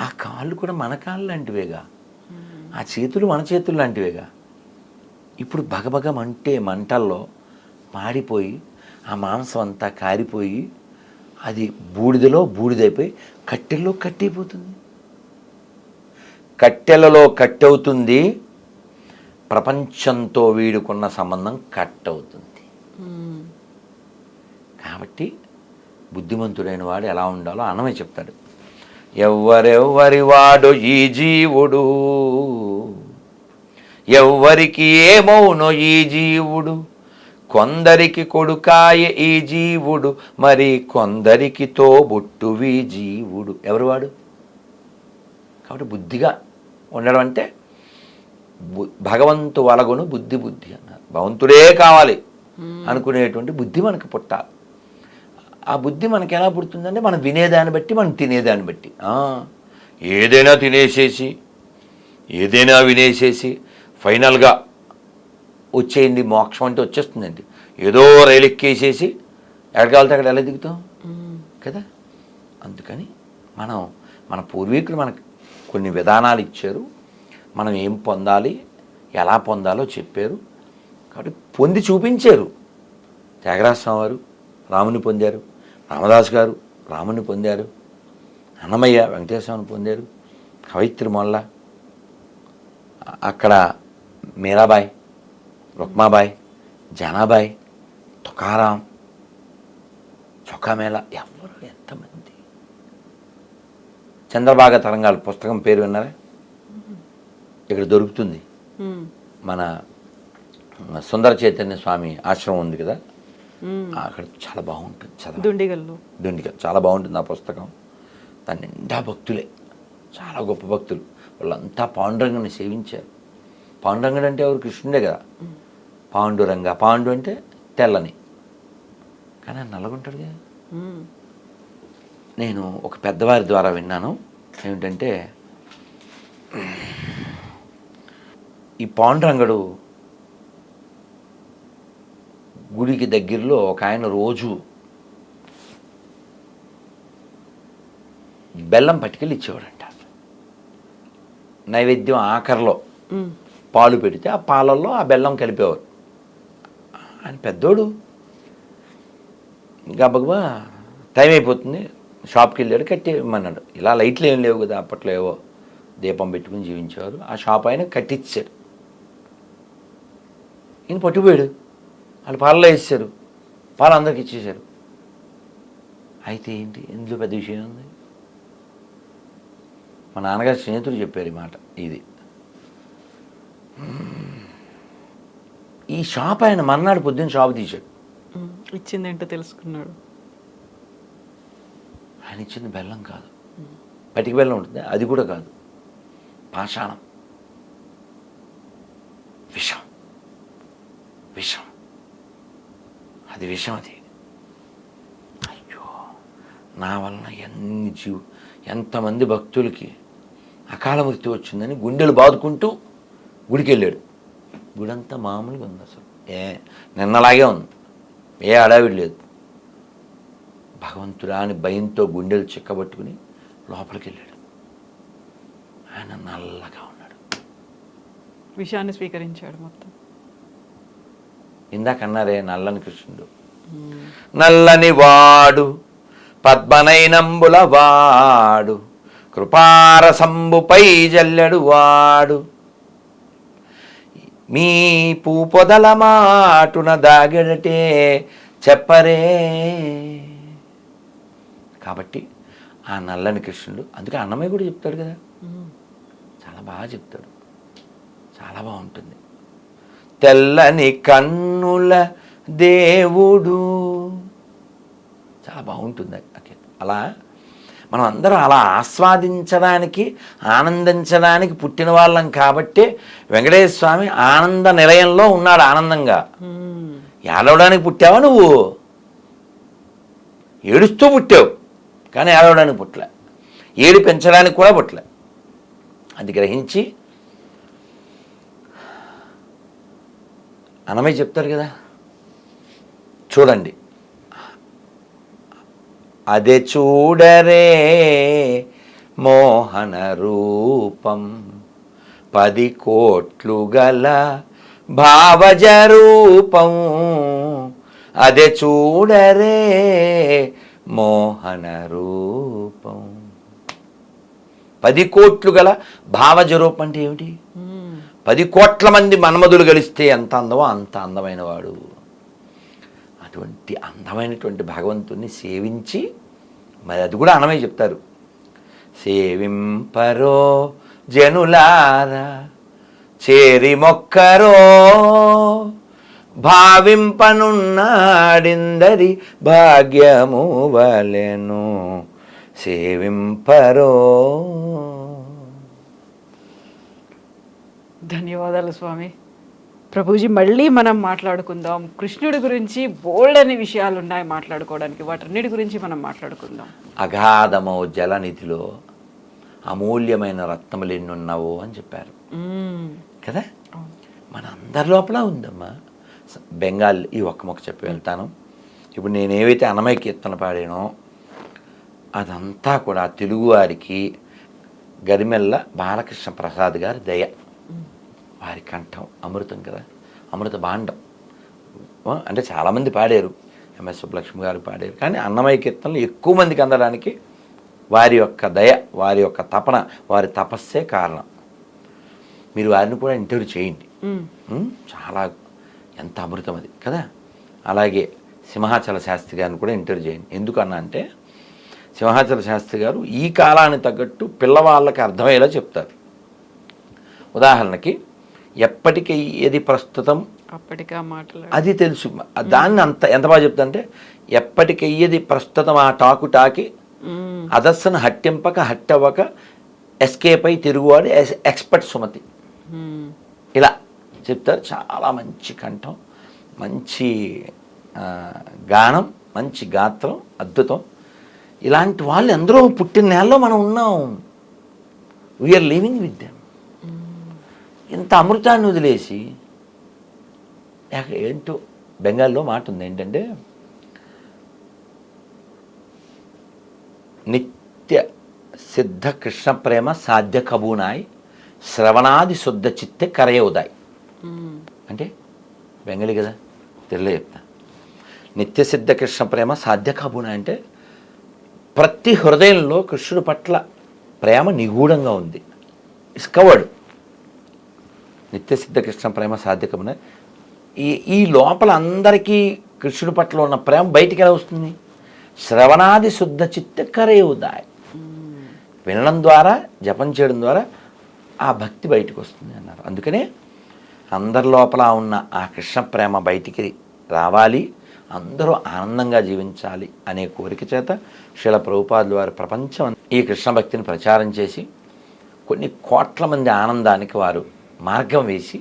ఆ కాళ్ళు కూడా మన కాళ్ళు లాంటివేగా, ఆ చేతులు మన చేతులు లాంటివేగా. ఇప్పుడు భగభగ మంటల్లో మాడిపోయి ఆ మాంసం అంతా కారిపోయి అది బూడిదైపోయి కట్టెల్లో కట్టయిపోతుంది. కట్టెలలో కట్టవుతుంది, ప్రపంచంతో వీడుకున్న సంబంధం కట్ అవుతుంది. కాబట్టి బుద్ధిమంతుడైన వాడు ఎలా ఉండాలో అన్నమే చెప్తాడు. ఎవ్వరెవ్వరి వాడు ఈ జీవుడు, ఎవ్వరికి ఏమవునో ఈ జీవుడు, కొందరికి కొడుకాయ ఈ జీవుడు, మరి కొందరికి తోబుట్టువి జీవుడు. ఎవరు వాడు? కాబట్టి బుద్ధిగా ఉండడం అంటే భగవంతు వలగును బుద్ధి అన్నారు. భగవంతుడే కావాలి అనుకునేటువంటి బుద్ధి మనకు పుట్టాలి. ఆ బుద్ధి మనకి ఎలా పుడుతుందంటే మనం వినేదాన్ని బట్టి, మనం తినేదాన్ని బట్టి. ఏదైనా తినేసేసి ఏదైనా వినేసేసి ఫైనల్గా వచ్చేయండి మోక్షం అంటే వచ్చేస్తుందండి. ఏదో రైలు ఎక్కేసేసి ఎక్కడికి వెళ్తే అక్కడ ఎలా దిగుతాం కదా. అందుకని మన పూర్వీకులు మనకు కొన్ని విధానాలు ఇచ్చారు, మనం ఏం పొందాలి, ఎలా పొందాలో చెప్పారు. కాబట్టి పొంది చూపించారు. త్యాగరాజ స్వామి వారు రాముని పొందారు, రామదాస్ గారు రాముని పొందారు, అన్నమయ్య వెంకటేశ్వరని పొందారు, కవయిత్రి మొల్ల, అక్కడ మీరాబాయి, రుక్మాబాయి, జనాబాయి, తుకారాం, చొక్కామేళ, ఎవరు ఎంతమంది. చంద్రబాగ తరంగాలు పుస్తకం పేరు విన్నారా? ఇక్కడ దొరుకుతుంది. మన సుందర చైతన్య స్వామి ఆశ్రమం ఉంది కదా, అక్కడ చాలా బాగుంటుంది చదువు. దుండిగల్ చాలా బాగుంటుంది ఆ పుస్తకం. దాని నిండా భక్తులే, చాలా గొప్ప భక్తులు. వాళ్ళంతా పాండురంగని సేవించారు. పాండురంగడు అంటే ఎవరు? కృష్ణుడే కదా. పాండురంగ, పాండు అంటే తెల్లని, కానీ నల్లగుంటాడు కదా. నేను ఒక పెద్దవారి ద్వారా విన్నాను ఏమిటంటే, ఈ పాండురంగడు గుడికి దగ్గరలో ఒక ఆయన రోజు బెల్లం పట్టుకెళ్ళి ఇచ్చేవాడంట. నైవేద్యం ఆఖరిలో పాలు పెడితే ఆ పాలల్లో ఆ బెల్లం కలిపేవారు. ఆయన పెద్దోడు, గబగబా టైం అయిపోతుంది, షాప్కి వెళ్ళాడు, కట్టేయమన్నాడు. ఇలా లైట్లు ఏం లేవు కదా అప్పట్లో, ఏవో దీపం పెట్టుకుని జీవించేవారు. ఆ షాప్ ఆయన కట్టించాడు. ఈయన పట్టుకుపోయాడు. వాళ్ళు పాలలో వేసారు, పాలు అందరికి ఇచ్చేశారు. అయితే ఏంటి, ఇందులో పెద్ద విషయం ఉంది. మా నాన్నగారు స్నేహితుడు చెప్పారు ఈ మాట. ఇది ఈ షాప్ ఆయన మర్నాడు పొద్దున్న షాప్ తీశాడు. ఇచ్చిందేంటో తెలుసుకున్నాడు. ఆయన ఇచ్చింది బెల్లం కాదు, పటికి బెల్లం ఉంటుంది, అది కూడా కాదు, పాషాణం, విషం. విషం అది, విషం అది. అయ్యో, నా వలన ఎంతమంది భక్తులకి అకాల మృతి వచ్చిందని గుండెలు బాదుకుంటూ గుడికి వెళ్ళాడు. గుడంతా మామూలుగా ఉంది, అసలు నిన్నలాగే ఉంది, ఏ అడావిడి లేదు. భగవంతుడా అని భయంతో గుండెలు చిక్కబట్టుకుని లోపలికి వెళ్ళాడు. ఆయన నల్లగా ఉన్నాడు, విషయాన్ని స్వీకరించాడు మొత్తం. ఇందాక అన్నారే నల్లని కృష్ణుడు, నల్లని వాడు పద్మనైనంబుల వాడు, కృపారసంబుపై జల్లెడు వాడు, మీ పూపొదల మాటున దాగెడటే చెప్పరే. కాబట్టి ఆ నల్లని కృష్ణుడు, అందుకే అన్నమయ్య కూడా చెప్తాడు కదా, చాలా బాగా చెప్తాడు, చాలా బాగుంటుంది. తెల్లని కన్నుల దేవుడు, చాలా బాగుంటుంది. అలా మనం అందరం అలా ఆస్వాదించడానికి, ఆనందించడానికి పుట్టిన వాళ్ళం. కాబట్టి వెంకటేశ్వర స్వామి ఆనంద నిలయంలో ఉన్నాడు, ఆనందంగా. ఏడవడానికి పుట్టావా నువ్వు? ఏడుస్తూ పుట్టావు, కానీ ఏడవడానికి పుట్టలే, ఏడు పెంచడానికి కూడా పుట్టలే. అది గ్రహించి అన్నమయ్య చెప్తారు కదా, చూడండి, అదే చూడరే మోహన రూపం, 10 కోట్లు గల భావజ రూపం, అదే చూడరే మోహన రూపం. 10 కోట్లు గల భావజ రూపం అంటే ఏమిటి? 10 కోట్ల మంది మన్మధులు కలిస్తే ఎంత అందమో అంత అందమైన వాడు. అటువంటి అందమైనటువంటి భగవంతుణ్ణి సేవించి, మరి అది కూడా అన్నమయ్య చెప్తారు, సేవింపరో జనులారా చేరి మొక్కరో భావింపనున్నాడిందరి భాగ్యము వలెను సేవింపరో. ధన్యవాదాలు స్వామి. ప్రభుజీ, మళ్ళీ మనం మాట్లాడుకుందాం. కృష్ణుడి గురించి బోల్డని విషయాలు ఉన్నాయి మాట్లాడుకోవడానికి, వాటన్నిటి గురించి మనం మాట్లాడుకుందాం. అగాధమో జలనిధిలో అమూల్యమైన రత్నములు ఎన్నున్నావో అని చెప్పారు కదా. మన అందరి లోపల ఉందమ్మా. బెంగాల్ ఈ ఒక్క మొక్క చెప్పి వెళ్తాను. ఇప్పుడు నేనేవైతే అన్నమయ్య కీర్తన పాడానో అదంతా కూడా తెలుగువారికి గరిమెల్ల బాలకృష్ణ ప్రసాద్ గారి దయ. వారి కంఠం అమృతం కదా, అమృత భాండం. అంటే చాలామంది పాడారు, ఎంఎస్ సుబ్బలక్ష్మి గారు పాడారు, కానీ అన్నమయ్య కీర్తనలు ఎక్కువ మందికి అందడానికి వారి యొక్క దయ, వారి యొక్క తపన, వారి తపస్సే కారణం. మీరు వారిని కూడా ఇంటర్వ్యూ చేయండి. చాలా ఎంత అమృతం అది కదా. అలాగే సింహాచల శాస్త్రి గారిని కూడా ఇంటర్వ్యూ చేయండి. ఎందుకన్నా అంటే సింహాచల శాస్త్రి గారు ఈ కాలానికి తగ్గట్టు పిల్లవాళ్ళకి అర్థమయ్యేలా చెప్తారు. ఉదాహరణకి ఎప్పటికీ ఏది ప్రస్తుతం అప్పటికా మాటలు అది తెలుసు. దాన్ని అంత ఎంత బాగా చెప్తా అంటే ఎప్పటికయ్యేది ప్రస్తుతం ఆ టాకు టాకి అదస్సను హట్టింపక హట్టవ్వక ఎస్కేప్ అయి తిరుగువాడు ఎక్స్పర్ట్ సుమతి. ఇలా చెప్తారు. చాలా మంచి కంఠం, మంచి గానం, మంచి గాత్రం, అద్భుతం. ఇలాంటి వాళ్ళు ఎందరో పుట్టిన నేలలో మనం ఉన్నాం. We are living with them. ఇంత అమృతాన్ని వదిలేసి ఏంటో బెంగాల్లో మాట ఉంది ఏంటంటే నిత్య సిద్ధ కృష్ణ ప్రేమ సాధ్య కబూనాయ్ శ్రవణాది శుద్ధ చిత్తే కరయోదాయ్. అంటే బెంగాలీ కదా, తెలుగులో చెప్తా. నిత్య సిద్ధ కృష్ణ ప్రేమ సాధ్య కబూనాయ్ అంటే ప్రతి హృదయంలో కృష్ణుడి పట్ల ప్రేమ నిగూఢంగా ఉంది. It's covered. నిత్యసిద్ధ కృష్ణ ప్రేమ సాధ్యకమున ఈ లోపల అందరికీ కృష్ణుడి పట్ల ఉన్న ప్రేమ బయటికి ఎలా వస్తుంది? శ్రవణాది శుద్ధ చిత్త కరయోదాయ్. వినడం ద్వారా, జపం చేయడం ద్వారా ఆ భక్తి బయటికి వస్తుంది అన్నారు. అందుకనే అందరి లోపల ఉన్న ఆ కృష్ణ ప్రేమ బయటికి రావాలి, అందరూ ఆనందంగా జీవించాలి అనే కోరిక చేత శ్రీల ప్రభుపాదుల వారి ప్రపంచం ఈ కృష్ణ భక్తిని ప్రచారం చేసి కొన్ని కోట్ల మంది ఆనందానికి వారు మార్గం వేసి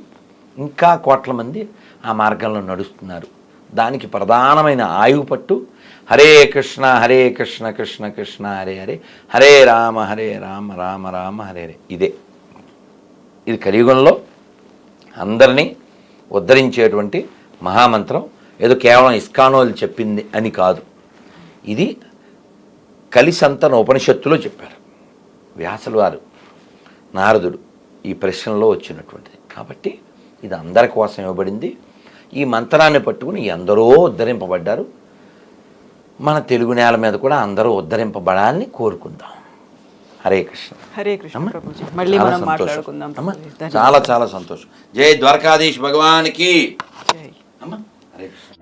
ఇంకా కోట్ల మంది ఆ మార్గంలో నడుస్తున్నారు. దానికి ప్రధానమైన ఆయువు పట్టు హరే కృష్ణ కృష్ణ కృష్ణ హరే హరే, హరే రామ రామ రామ హరే హరే. ఇది కలియుగంలో అందరినీ ఉద్ధరించేటువంటి మహామంత్రం. ఏదో కేవలం ఇస్కానోలు చెప్పింది అని కాదు. ఇది కలిసంతన ఉపనిషత్తులో చెప్పారు వ్యాసులు వారు, నారదుడు ఈ ప్రశ్నలో వచ్చినటువంటిది. కాబట్టి ఇది అందరి కోసం ఇవ్వబడింది. ఈ మంత్రాన్ని పట్టుకుని ఎందరో ఉద్ధరింపబడ్డారు. మన తెలుగు నేల మీద కూడా అందరూ ఉద్ధరింపబడాలని కోరుకుందాం. హరే కృష్ణ. హరే కృష్ణ ప్రభుజీ. మళ్ళీ మనం మాట్లాడుకుందాం. చాలా చాలా సంతోషం. జై ద్వారకాధీష్ భగవానికి. జై. హరే కృష్ణ.